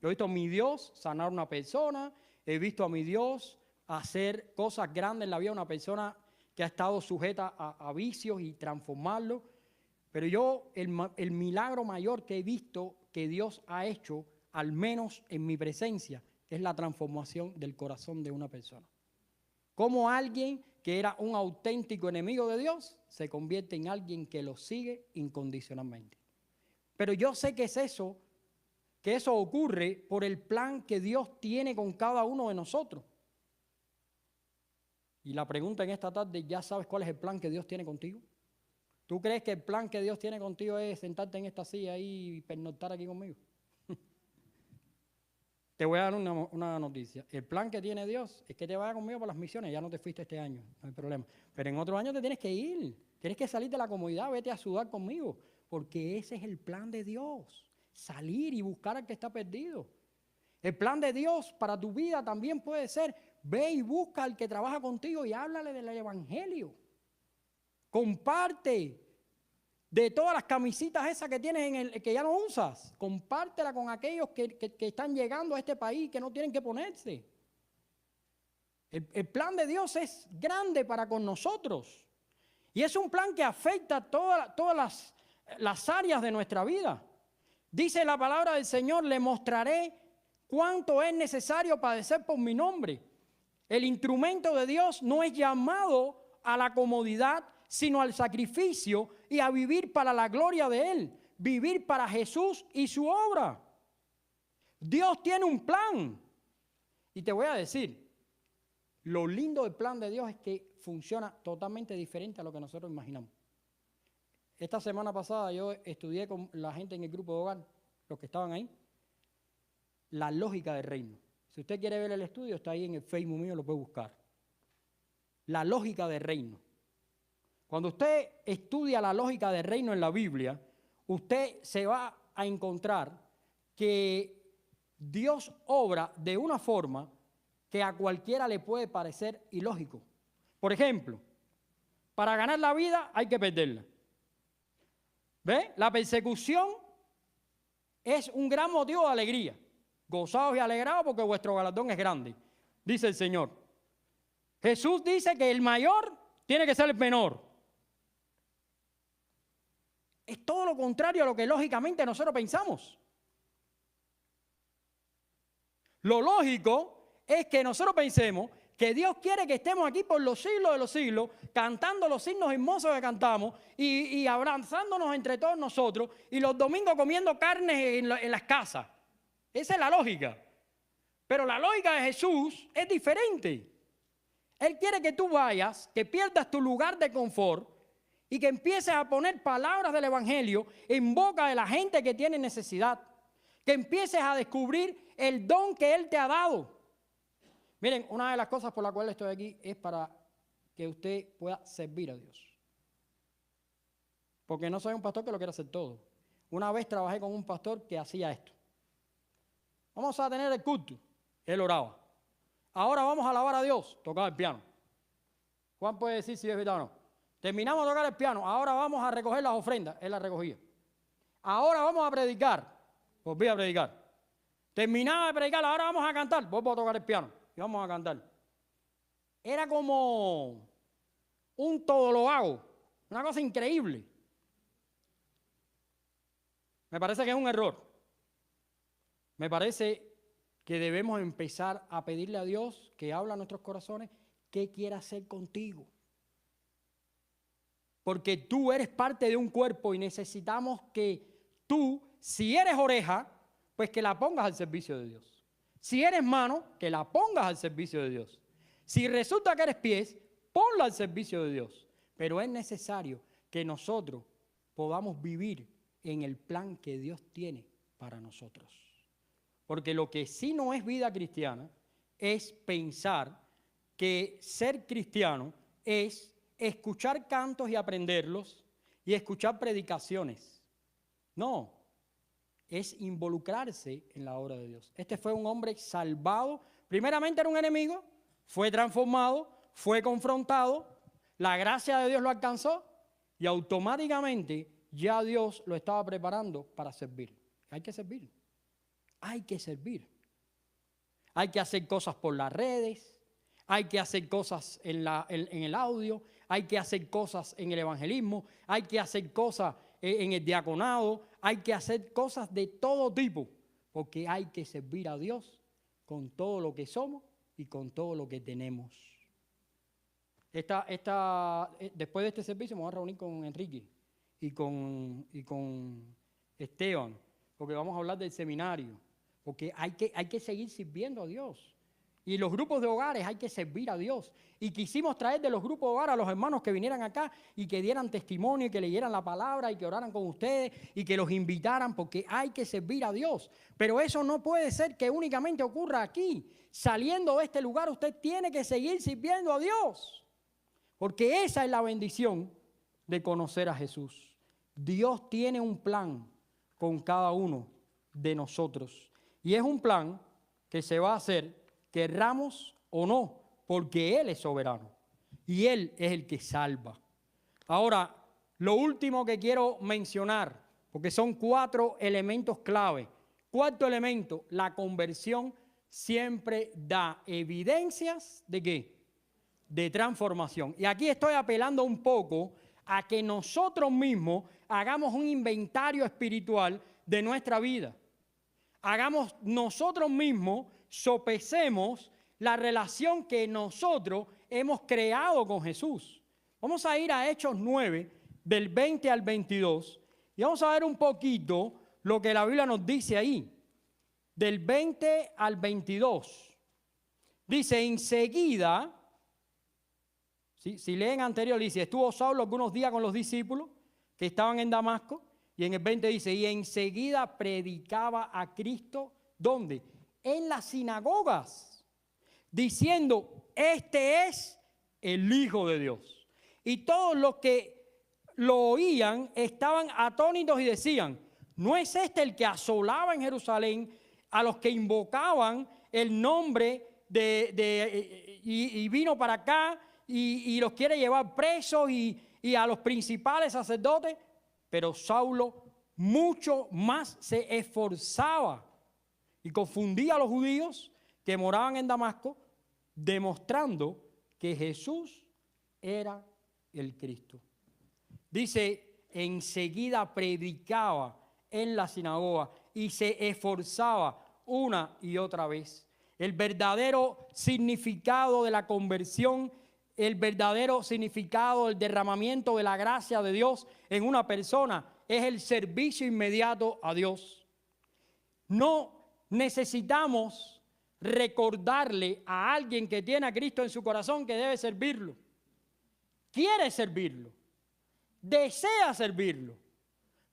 Yo he visto a mi Dios sanar a una persona, he visto a mi Dios hacer cosas grandes en la vida de una persona que ha estado sujeta a vicios y transformarlo. Pero yo, el milagro mayor que he visto que Dios ha hecho, al menos en mi presencia, es la transformación del corazón de una persona. Cómo alguien que era un auténtico enemigo de Dios se convierte en alguien que lo sigue incondicionalmente. Pero yo sé que es eso, que eso ocurre por el plan que Dios tiene con cada uno de nosotros. Y la pregunta en esta tarde: ¿ya sabes cuál es el plan que Dios tiene contigo? ¿Tú crees que el plan que Dios tiene contigo es sentarte en esta silla y pernoctar aquí conmigo? Te voy a dar una noticia. El plan que tiene Dios es que te vaya conmigo por las misiones. Ya no te fuiste este año, no hay problema. Pero en otro año te tienes que ir. Tienes que salir de la comodidad, vete a sudar conmigo. Porque ese es el plan de Dios. Salir y buscar al que está perdido. El plan de Dios para tu vida también puede ser: ve y busca al que trabaja contigo y háblale del evangelio. Comparte de todas las camisitas esas que tienes que ya no usas. Compártela con aquellos que están llegando a este país que no tienen que ponerse. El plan de Dios es grande para con nosotros. Y es un plan que afecta todas las áreas de nuestra vida. Dice la palabra del Señor: le mostraré cuánto es necesario padecer por mi nombre. El instrumento de Dios no es llamado a la comodidad, sino al sacrificio y a vivir para la gloria de Él, vivir para Jesús y su obra. Dios tiene un plan. Y te voy a decir, lo lindo del plan de Dios es que funciona totalmente diferente a lo que nosotros imaginamos. Esta semana pasada yo estudié con la gente en el grupo de hogar, los que estaban ahí, la lógica del reino. Si usted quiere ver el estudio, está ahí en el Facebook mío, lo puede buscar. La lógica del reino. Cuando usted estudia la lógica del reino en la Biblia, usted se va a encontrar que Dios obra de una forma que a cualquiera le puede parecer ilógico. Por ejemplo, para ganar la vida hay que perderla. ¿Ve? La persecución es un gran motivo de alegría. Gozaos y alegraos porque vuestro galardón es grande, dice el Señor. Jesús dice que el mayor tiene que ser el menor. Es todo lo contrario a lo que lógicamente nosotros pensamos. Lo lógico es que nosotros pensemos que Dios quiere que estemos aquí por los siglos de los siglos, cantando los himnos hermosos que cantamos y abrazándonos entre todos nosotros y los domingos comiendo carne en las casas. Esa es la lógica. Pero la lógica de Jesús es diferente. Él quiere que tú vayas, que pierdas tu lugar de confort y que empieces a poner palabras del Evangelio en boca de la gente que tiene necesidad. Que empieces a descubrir el don que Él te ha dado. Miren, una de las cosas por las cuales estoy aquí es para que usted pueda servir a Dios. Porque no soy un pastor que lo quiera hacer todo. Una vez trabajé con un pastor que hacía esto. Vamos a tener el culto. Él oraba. Ahora vamos a alabar a Dios. Tocaba el piano. Juan puede decir si es verdad o no. Terminamos de tocar el piano. Ahora vamos a recoger las ofrendas. Él las recogía. Ahora vamos a predicar. Volví a predicar. Terminaba de predicar. Ahora vamos a cantar. Vuelvo a tocar el piano. Y vamos a cantar. Era como un todo lo hago. Una cosa increíble. Me parece que es un error. Me parece que debemos empezar a pedirle a Dios que habla a nuestros corazones qué quiere hacer contigo. Porque tú eres parte de un cuerpo y necesitamos que tú, si eres oreja, pues que la pongas al servicio de Dios. Si eres mano, que la pongas al servicio de Dios. Si resulta que eres pies, ponla al servicio de Dios. Pero es necesario que nosotros podamos vivir en el plan que Dios tiene para nosotros. Porque lo que sí no es vida cristiana es pensar que ser cristiano es escuchar cantos y aprenderlos y escuchar predicaciones. No, es involucrarse en la obra de Dios. Este fue un hombre salvado. Primeramente era un enemigo, fue transformado, fue confrontado, la gracia de Dios lo alcanzó y automáticamente ya Dios lo estaba preparando para servir. Hay que servir. Hay que servir. Hay que hacer cosas por las redes, hay que hacer cosas en el audio, hay que hacer cosas en el evangelismo, hay que hacer cosas en el diaconado, hay que hacer cosas de todo tipo, porque hay que servir a Dios con todo lo que somos y con todo lo que tenemos. Después de este servicio me voy a reunir con Enrique y con Esteban, porque vamos a hablar del seminario, porque hay que seguir sirviendo a Dios. Y los grupos de hogares hay que servir a Dios. Y quisimos traer de los grupos de hogares a los hermanos que vinieran acá y que dieran testimonio y que leyeran la palabra y que oraran con ustedes y que los invitaran porque hay que servir a Dios. Pero eso no puede ser que únicamente ocurra aquí. Saliendo de este lugar usted tiene que seguir sirviendo a Dios. Porque esa es la bendición de conocer a Jesús. Dios tiene un plan con cada uno de nosotros. Y es un plan que se va a hacer querramos o no, porque Él es soberano y Él es el que salva. Ahora, lo último que quiero mencionar, porque son 4 elementos clave. Cuarto elemento, la conversión siempre da evidencias ¿de qué? De transformación. Y aquí estoy apelando un poco a que nosotros mismos hagamos un inventario espiritual de nuestra vida. Hagamos nosotros mismos, sopesemos la relación que nosotros hemos creado con Jesús. Vamos a ir a Hechos 9, del 20 al 22, y vamos a ver un poquito lo que la Biblia nos dice ahí. Del 20 al 22. Dice, enseguida, si leen anterior, dice, estuvo Saulo algunos días con los discípulos que estaban en Damasco, y en el 20 dice, y enseguida predicaba a Cristo, ¿dónde? En las sinagogas, diciendo, este es el Hijo de Dios. Y todos los que lo oían estaban atónitos y decían, ¿no es este el que asolaba en Jerusalén a los que invocaban el nombre y vino para acá y los quiere llevar presos y a los principales sacerdotes? Pero Saulo mucho más se esforzaba y confundía a los judíos que moraban en Damasco, demostrando que Jesús era el Cristo. Dice, enseguida predicaba en la sinagoga y se esforzaba una y otra vez. El verdadero significado de la conversión, el verdadero significado del derramamiento de la gracia de Dios en una persona es el servicio inmediato a Dios. No necesitamos recordarle a alguien que tiene a Cristo en su corazón que debe servirlo. Quiere servirlo. Desea servirlo.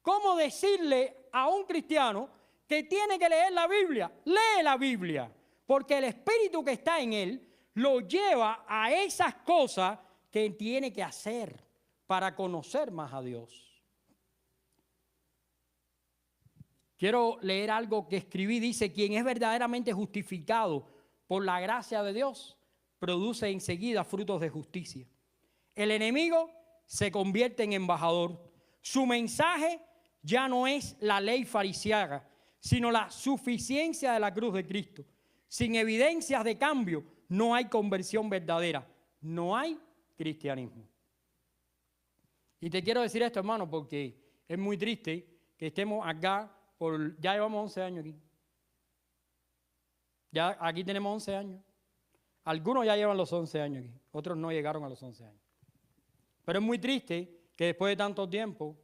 ¿Cómo decirle a un cristiano que tiene que leer la Biblia? Lee la Biblia, porque el Espíritu que está en él lo lleva a esas cosas que tiene que hacer para conocer más a Dios. Quiero leer algo que escribí. Dice, quien es verdaderamente justificado por la gracia de Dios, produce enseguida frutos de justicia. El enemigo se convierte en embajador. Su mensaje ya no es la ley farisea, sino la suficiencia de la cruz de Cristo. Sin evidencias de cambio, no hay conversión verdadera. No hay cristianismo. Y te quiero decir esto, hermano, porque es muy triste que estemos acá. Ya llevamos 11 años aquí. Ya aquí tenemos 11 años. Algunos ya llevan los 11 años aquí. Otros no llegaron a los 11 años. Pero es muy triste que después de tanto tiempo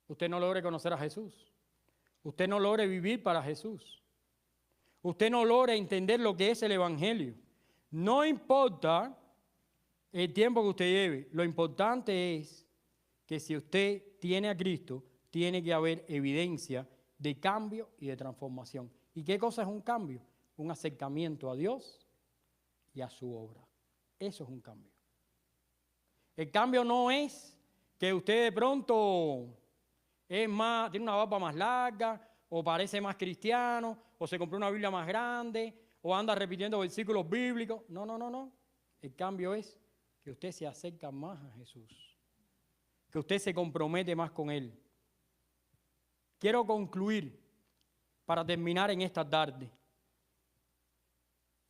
usted no logre conocer a Jesús. Usted no logre vivir para Jesús. Usted no logre entender lo que es el Evangelio. No importa el tiempo que usted lleve. Lo importante es que si usted tiene a Cristo, tiene que haber evidencia de cambio y de transformación. ¿Y qué cosa es un cambio? Un acercamiento a Dios y a su obra. Eso es un cambio. El cambio no es que usted de pronto es más, tiene una barba más larga, o parece más cristiano, o se compró una Biblia más grande, o anda repitiendo versículos bíblicos. No, no, no, no. El cambio es que usted se acerca más a Jesús, que usted se compromete más con Él. Quiero concluir para terminar en esta tarde.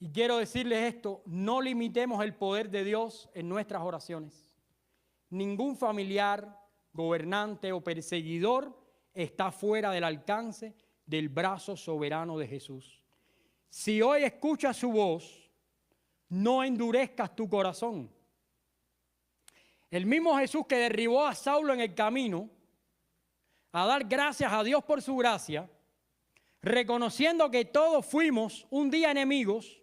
Y quiero decirles esto, no limitemos el poder de Dios en nuestras oraciones. Ningún familiar, gobernante o perseguidor está fuera del alcance del brazo soberano de Jesús. Si hoy escuchas su voz, no endurezcas tu corazón. El mismo Jesús que derribó a Saulo en el camino, a dar gracias a Dios por su gracia, reconociendo que todos fuimos un día enemigos,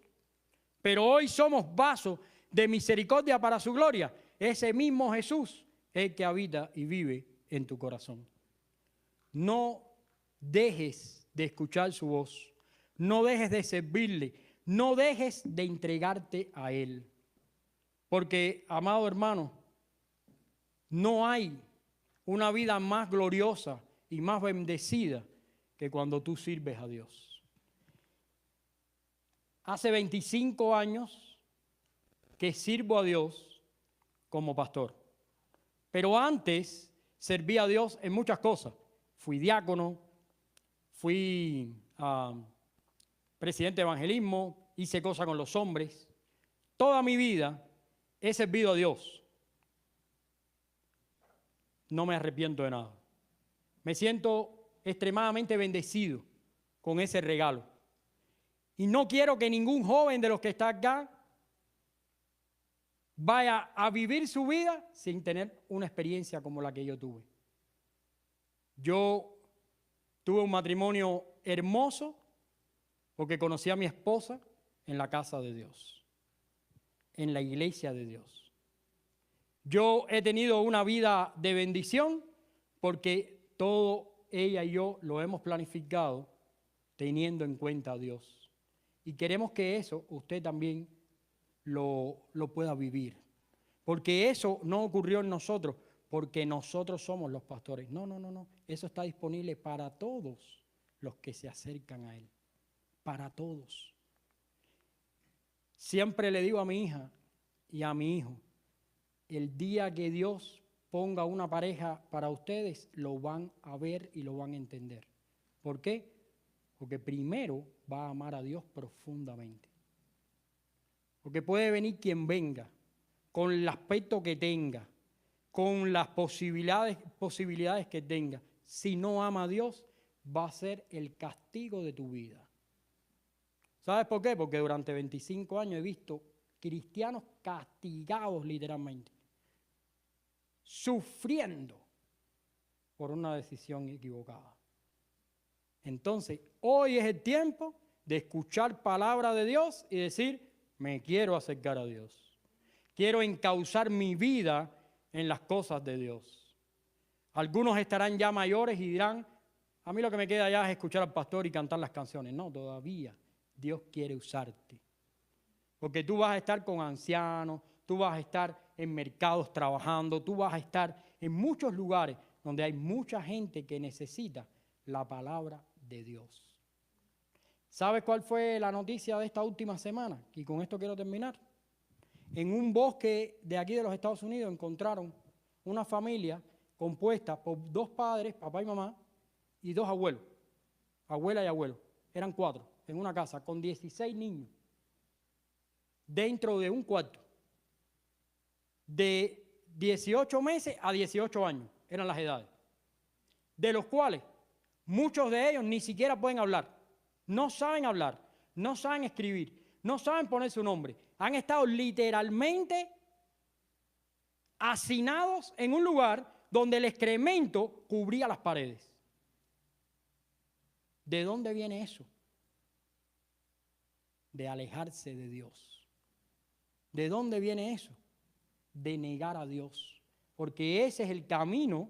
pero hoy somos vasos de misericordia para su gloria. Ese mismo Jesús es el que habita y vive en tu corazón. No dejes de escuchar su voz, no dejes de servirle, no dejes de entregarte a Él. Porque, amado hermano, no hay una vida más gloriosa y más bendecida que cuando tú sirves a Dios. Hace 25 años que sirvo a Dios como pastor. Pero antes serví a Dios en muchas cosas. Fui diácono, fui presidente de evangelismo, hice cosas con los hombres. Toda mi vida he servido a Dios. No me arrepiento de nada. Me siento extremadamente bendecido con ese regalo. Y no quiero que ningún joven de los que está acá vaya a vivir su vida sin tener una experiencia como la que yo tuve. Yo tuve un matrimonio hermoso porque conocí a mi esposa en la casa de Dios, en la iglesia de Dios. Yo he tenido una vida de bendición porque todo ella y yo lo hemos planificado teniendo en cuenta a Dios. Y queremos que eso usted también lo pueda vivir. Porque eso no ocurrió en nosotros, porque nosotros somos los pastores. No, no, no, no. Eso está disponible para todos los que se acercan a Él. Para todos. Siempre le digo a mi hija y a mi hijo, el día que Dios ponga una pareja para ustedes, lo van a ver y lo van a entender. ¿Por qué? Porque primero va a amar a Dios profundamente. Porque puede venir quien venga, con el aspecto que tenga, con las posibilidades que tenga. Si no ama a Dios, va a ser el castigo de tu vida. ¿Sabes por qué? Porque durante 25 años he visto cristianos castigados literalmente, sufriendo por una decisión equivocada. Entonces, hoy es el tiempo de escuchar palabra de Dios y decir, me quiero acercar a Dios. Quiero encauzar mi vida en las cosas de Dios. Algunos estarán ya mayores y dirán, a mí lo que me queda ya es escuchar al pastor y cantar las canciones. No, todavía Dios quiere usarte. Porque tú vas a estar con ancianos, tú vas a estar en mercados trabajando, tú vas a estar en muchos lugares donde hay mucha gente que necesita la palabra de Dios. ¿Sabes cuál fue la noticia de esta última semana? Y con esto quiero terminar. En un bosque de aquí de los Estados Unidos encontraron una familia compuesta por 2 padres, papá y mamá, y 2 abuelos, abuela y abuelo. Eran 4 en una casa con 16 niños dentro de un cuarto. De 18 meses a 18 años eran las edades. De los cuales muchos de ellos ni siquiera pueden hablar. No saben hablar, no saben escribir, no saben poner su nombre. Han estado literalmente hacinados en un lugar donde el excremento cubría las paredes. ¿De dónde viene eso? De alejarse de Dios. ¿De dónde viene eso? De negar a Dios. Porque ese es el camino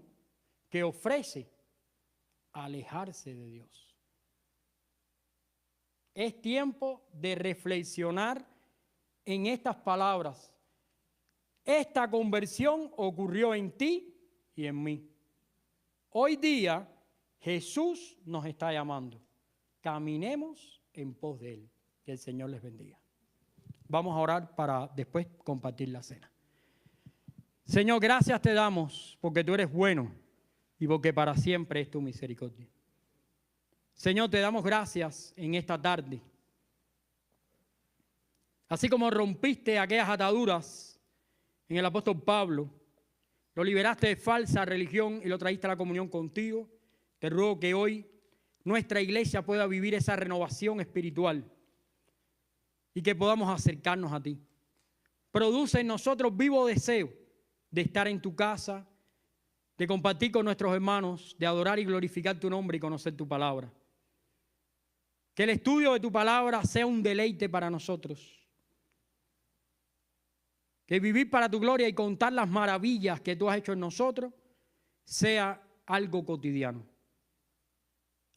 que ofrece alejarse de Dios. Es tiempo de reflexionar en estas palabras. Esta conversión ocurrió en ti y en mí. Hoy día Jesús nos está llamando. Caminemos en pos de Él. Que el Señor les bendiga. Vamos a orar para después compartir la cena. Señor, gracias te damos porque tú eres bueno y porque para siempre es tu misericordia. Señor, te damos gracias en esta tarde. Así como rompiste aquellas ataduras en el apóstol Pablo, lo liberaste de falsa religión y lo traíste a la comunión contigo, te ruego que hoy nuestra iglesia pueda vivir esa renovación espiritual y que podamos acercarnos a ti. Produce en nosotros vivo deseo de estar en tu casa, de compartir con nuestros hermanos, de adorar y glorificar tu nombre y conocer tu palabra. Que el estudio de tu palabra sea un deleite para nosotros. Que vivir para tu gloria y contar las maravillas que tú has hecho en nosotros sea algo cotidiano.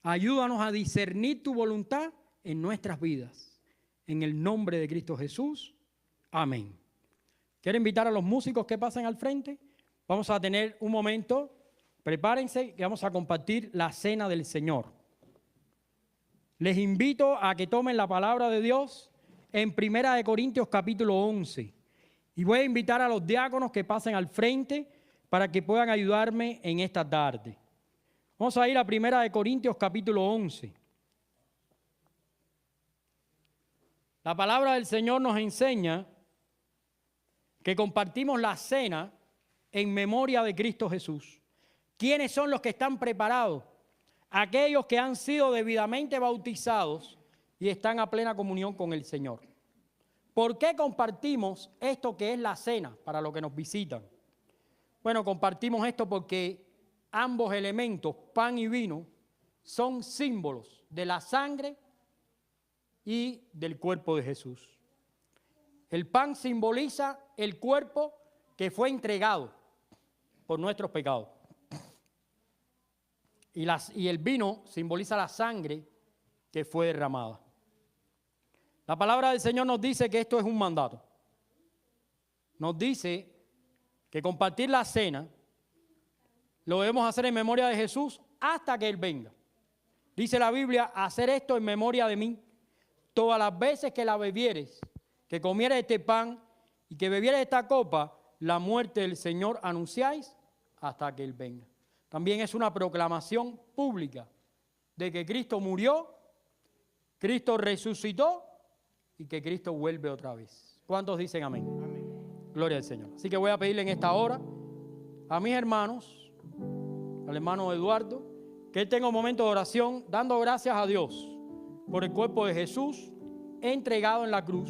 Ayúdanos a discernir tu voluntad en nuestras vidas. En el nombre de Cristo Jesús. Amén. Quiero invitar a los músicos que pasen al frente. Vamos a tener un momento. Prepárense que vamos a compartir la cena del Señor. Les invito a que tomen la palabra de Dios en 1 Corintios capítulo 11. Y voy a invitar a los diáconos que pasen al frente para que puedan ayudarme en esta tarde. Vamos a ir a 1 Corintios capítulo 11. La palabra del Señor nos enseña que compartimos la cena en memoria de Cristo Jesús. ¿Quiénes son los que están preparados? Aquellos que han sido debidamente bautizados y están a plena comunión con el Señor. ¿Por qué compartimos esto que es la cena para los que nos visitan? Bueno, compartimos esto porque ambos elementos, pan y vino, son símbolos de la sangre y del cuerpo de Jesús. El pan simboliza el cuerpo que fue entregado por nuestros pecados. Y el vino simboliza la sangre que fue derramada. La palabra del Señor nos dice que esto es un mandato. Nos dice que compartir la cena lo debemos hacer en memoria de Jesús hasta que Él venga. Dice la Biblia, hacer esto en memoria de mí. Todas las veces que la bebieres, que comieres este pan y que bebieres esta copa, la muerte del Señor anunciáis hasta que Él venga. También es una proclamación pública de que Cristo murió, Cristo resucitó y que Cristo vuelve otra vez. ¿Cuántos dicen amén? Amén. Gloria al Señor. Así que voy a pedirle en esta hora a mis hermanos, al hermano Eduardo, que él tenga un momento de oración dando gracias a Dios por el cuerpo de Jesús entregado en la cruz,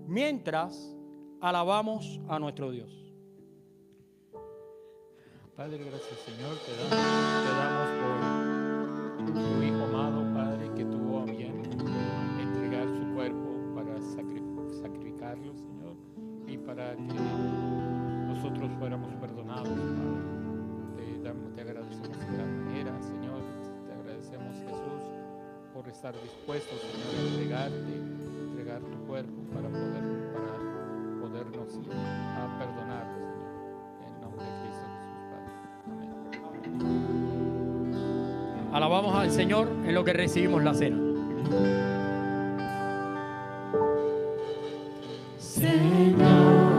mientras alabamos a nuestro Dios. Padre, gracias Señor, te damos por tu Hijo amado, Padre, que tuvo a bien entregar su cuerpo para sacrificarlo, Señor, y para que nosotros fuéramos perdonados, Padre. Te agradecemos de gran manera, Señor, te agradecemos, Jesús, por estar dispuesto, Señor, a entregar tu cuerpo para podernos a perdonar, Señor, en nombre de Cristo Jesús, Padre. Amén. Alabamos al Señor en lo que recibimos la cena. Señor,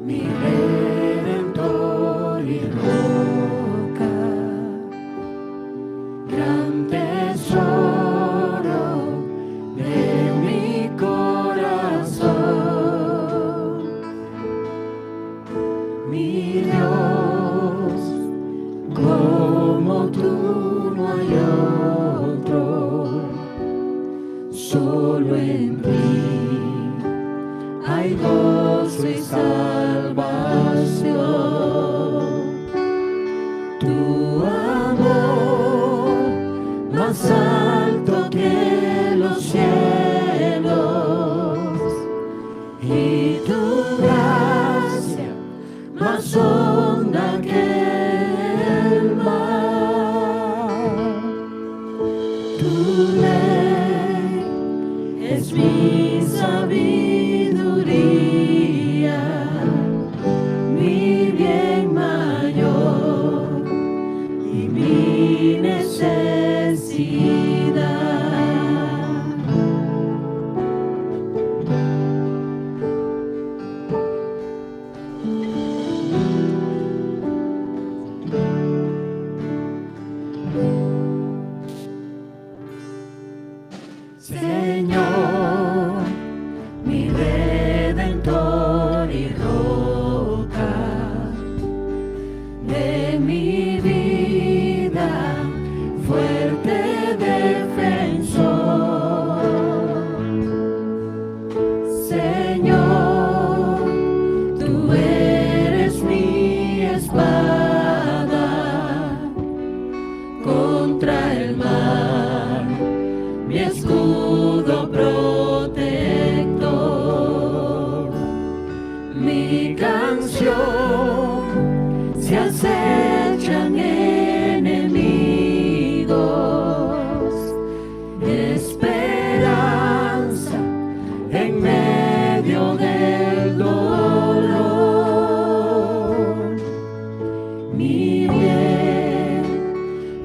mi Redentor y roca, gran tesoro de mi corazón, mi Dios, como tú no hay otro, solo en ti hay gozo y salvación. Tu amor más alto que los cielos y tu gracia más honda que el mar. Tu ley es mi sabiduría, mi bien mayor y mi necesidad. Señor, mi Redentor y roca de mi vida, fuerte defensor. Señor, tú eres mi espada contra el mal, mi escudo protector, mi canción se acechan enemigos, esperanza en medio del dolor, mi bien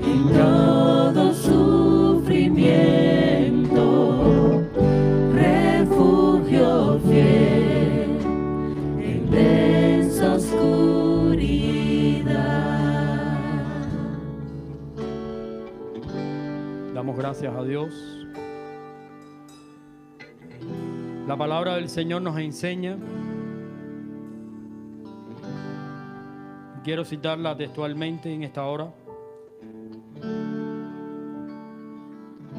en todo sufrimiento, refugio fiel en densa oscuridad. Damos gracias a Dios. La palabra del Señor nos enseña. Quiero citarla textualmente en esta hora.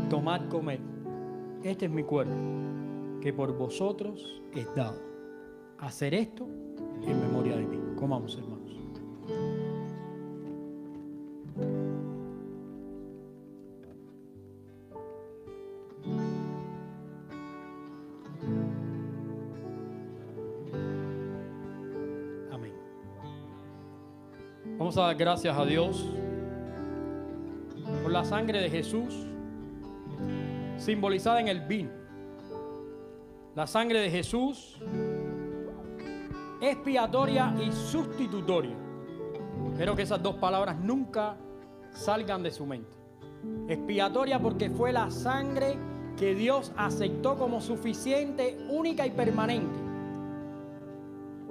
Tomad, comed. Este es mi cuerpo, que por vosotros es dado. Hacer esto en memoria de mí. Comamos, hermanos. Amén. Vamos a dar gracias a Dios por la sangre de Jesús simbolizada en el vino. La sangre de Jesús expiatoria y sustitutoria. Espero que esas dos palabras nunca salgan de su mente. Expiatoria porque fue la sangre que Dios aceptó como suficiente, única y permanente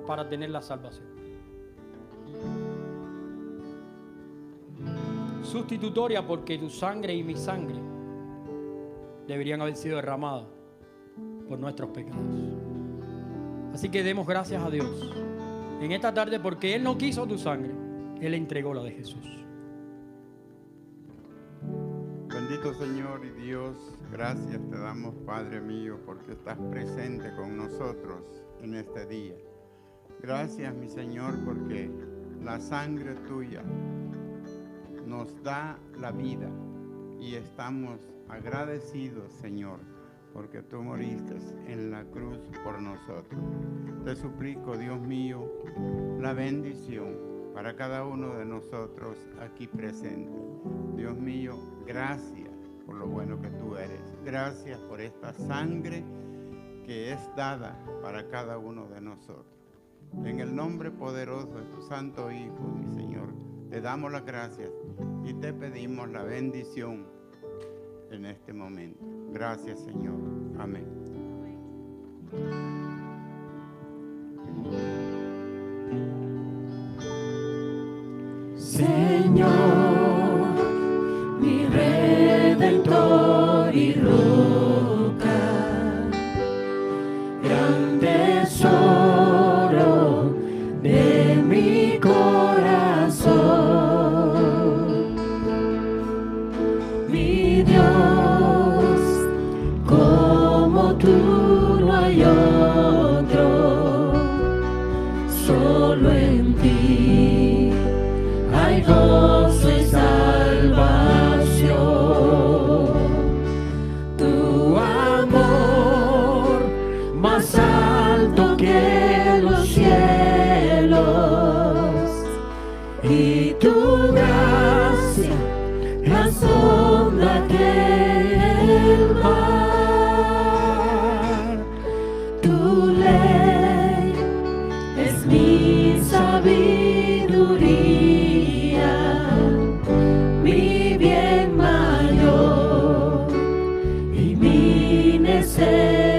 para tener la salvación. sustitutoria, porque tu sangre y mi sangre deberían haber sido derramadas por nuestros pecados. Así que demos gracias a Dios en esta tarde, porque Él no quiso tu sangre, Él entregó la de Jesús. Bendito Señor y Dios, gracias te damos, Padre mío, porque estás presente con nosotros en este día. Gracias, mi Señor, porque la sangre tuya nos da la vida y estamos agradecidos, Señor, porque tú moriste en la cruz por nosotros. Te suplico, Dios mío, la bendición para cada uno de nosotros aquí presentes. Dios mío, gracias por lo bueno que tú eres. Gracias por esta sangre que es dada para cada uno de nosotros. En el nombre poderoso de tu Santo Hijo, mi Señor, te damos las gracias y te pedimos la bendición en este momento. Gracias, Señor. Amén. Señor, mi Redentor y roca, gran tesoro de mi corazón, mi Dios, como tú no hay otro, solo en ti hay gozo y salvación. Tu amor más alto que los cielos y tu gracia más honda que el mar. Tu ley es mi sabiduría, mi bien mayor y mi necesidad.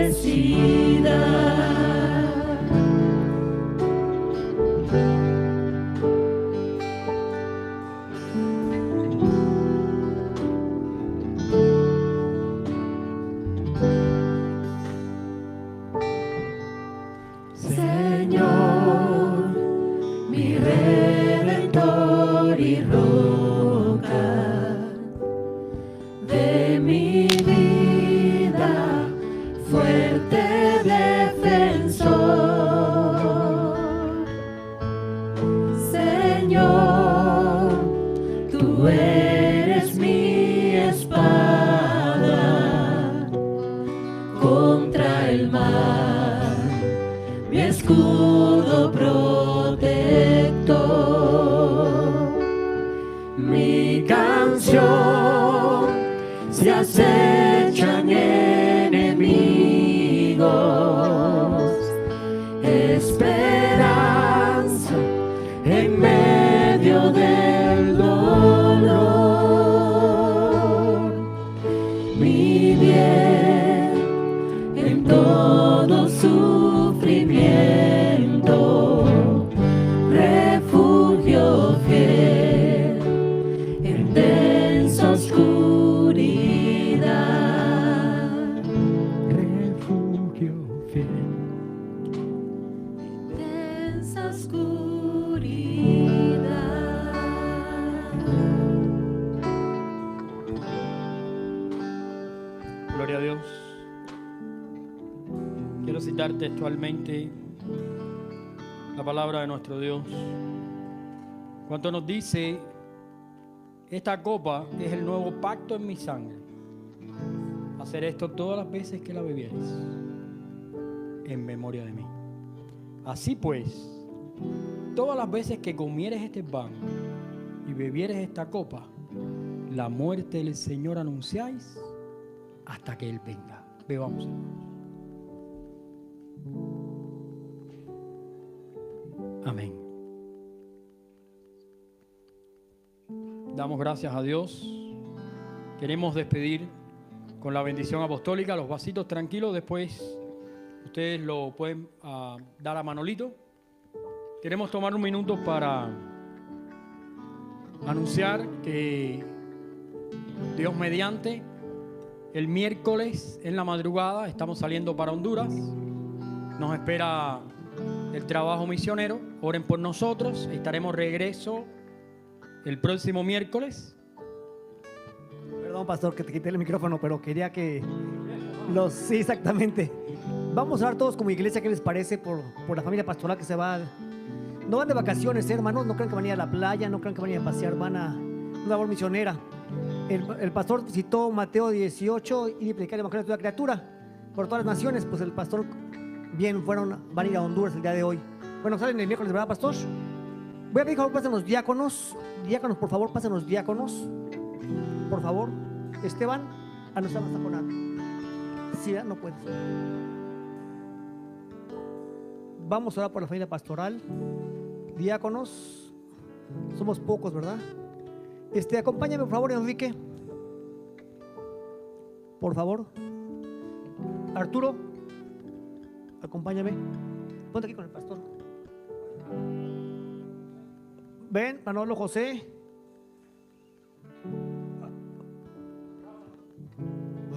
Señor, mi Redentor y roca de mi vida, fuerte defensor. Señor, tú eres mi espada contra el mal, mi escudo protector, mi canción si acechan enemigos, esperanza en medio del dolor, mi bien en todo sufrimiento, refugio fiel en densa oscuridad. Refugio fiel en densa oscuridad. Gloria a Dios. Quiero citar textualmente la palabra de nuestro Dios. Cuando nos dice: esta copa es el nuevo pacto en mi sangre. Hacer esto todas las veces que la bebieres, en memoria de mí. Así pues, todas las veces que comieres este pan y bebieres esta copa, la muerte del Señor anunciáis hasta que Él venga. Bebamos. Amén. Damos gracias a Dios. Queremos despedir con la bendición apostólica. Los vasitos tranquilos, después ustedes lo pueden dar a Manolito. Queremos tomar un minuto para anunciar que Dios mediante, el miércoles en la madrugada estamos saliendo para Honduras. Nos espera el trabajo misionero. Oren por nosotros. Estaremos regreso el próximo miércoles. Perdón, pastor, que te quité el micrófono, pero quería que sí, exactamente. Vamos a orar todos como iglesia. ¿Qué les parece por la familia pastoral que se va? No van de vacaciones, hermanos. No crean que van a ir a la playa, no crean que van a ir a pasear, van a una labor misionera. El pastor citó Mateo 18 y predicar el evangelio a toda criatura por todas las naciones. Pues el pastor bien van a ir a Honduras el día de hoy. Bueno, salen el miércoles, ¿verdad, pastor? Voy a pedir, por favor, pasen los diáconos. Diáconos, por favor, pasen los diáconos. Por favor. Esteban, no está con nada. Sí, no puedes. Vamos a orar por la familia pastoral. Diáconos, somos pocos, ¿verdad? Acompáñame, por favor, Enrique. Por favor. Arturo, acompáñame. Ponte aquí con el pastor. Ven, Manolo, José.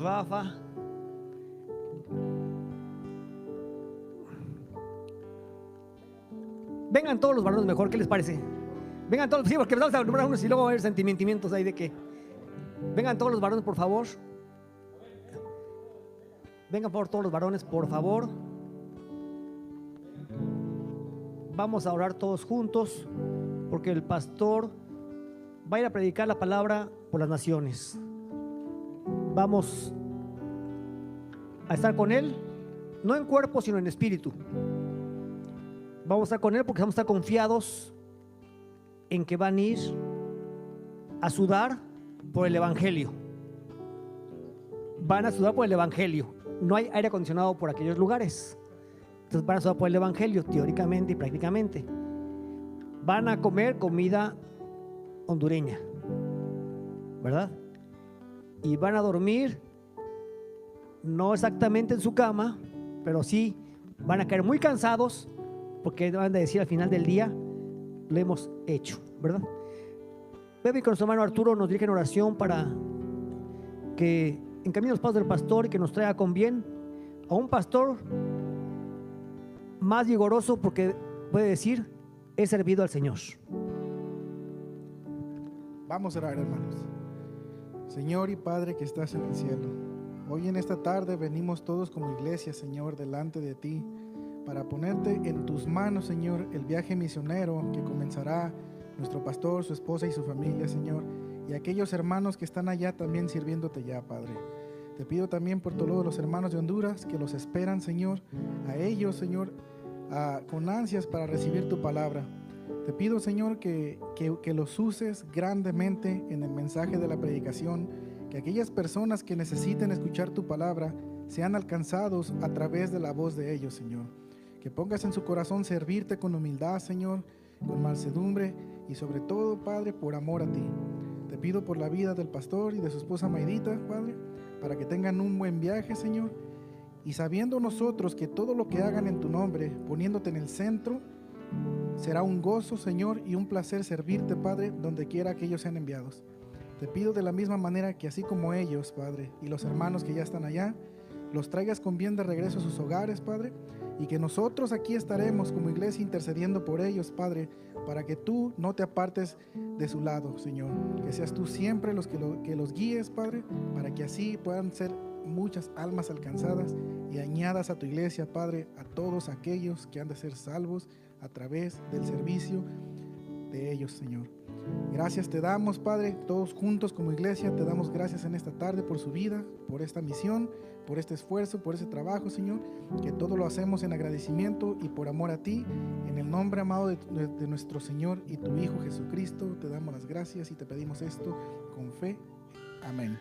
Rafa. Vengan todos los varones mejor, ¿qué les parece? Vengan todos, sí, porque vamos a nombrar unos y luego va a haber sentimientos ahí de que. Vengan todos los varones, por favor. Vengan por todos los varones, por favor. Vamos a orar todos juntos, porque el pastor va a ir a predicar la palabra por las naciones. Vamos a estar con él, no en cuerpo, sino en espíritu. Vamos a estar con él porque vamos a estar confiados en que van a ir a sudar por el evangelio. Van a sudar por el evangelio. No hay aire acondicionado por aquellos lugares. Entonces van a sudar por el evangelio, teóricamente y prácticamente. Van a comer comida hondureña, ¿verdad? Y van a dormir, no exactamente en su cama, pero sí van a caer muy cansados, porque van a decir al final del día, lo hemos hecho, ¿verdad? Bebe con nuestro hermano Arturo nos dirige en oración para que encamine los pasos del pastor y que nos traiga con bien a un pastor más vigoroso, porque puede decir, he servido al Señor. Vamos a orar, hermanos. Señor y Padre que estás en el cielo, hoy en esta tarde venimos todos como iglesia, Señor, delante de ti, para ponerte en tus manos, Señor, el viaje misionero que comenzará nuestro pastor, su esposa y su familia, Señor, y aquellos hermanos que están allá también sirviéndote ya, Padre. Te pido también por todos los hermanos de Honduras que los esperan, Señor, a ellos, Señor, con ansias para recibir tu palabra. Te pido, Señor, que los uses grandemente en el mensaje de la predicación, que aquellas personas que necesiten escuchar tu palabra sean alcanzados a través de la voz de ellos, Señor. Que pongas en su corazón servirte con humildad, Señor, con mansedumbre y sobre todo, Padre, por amor a ti. Te pido por la vida del pastor y de su esposa Maidita, Padre, para que tengan un buen viaje, Señor, y sabiendo nosotros que todo lo que hagan en tu nombre, poniéndote en el centro, será un gozo, Señor, y un placer servirte, Padre, donde quiera que ellos sean enviados. Te pido de la misma manera que así como ellos, Padre, y los hermanos que ya están allá, los traigas con bien de regreso a sus hogares, Padre, y que nosotros aquí estaremos como iglesia intercediendo por ellos, Padre, para que tú no te apartes de su lado, Señor. Que seas tú siempre los que los guíes, Padre, para que así puedan ser muchas almas alcanzadas y añadas a tu iglesia, Padre, a todos aquellos que han de ser salvos a través del servicio de ellos, Señor. Gracias te damos, Padre, todos juntos como iglesia, te damos gracias en esta tarde por su vida, por esta misión, por este esfuerzo, por ese trabajo, Señor, que todo lo hacemos en agradecimiento y por amor a ti, en el nombre amado de nuestro Señor y tu Hijo Jesucristo, te damos las gracias y te pedimos esto con fe. Amén.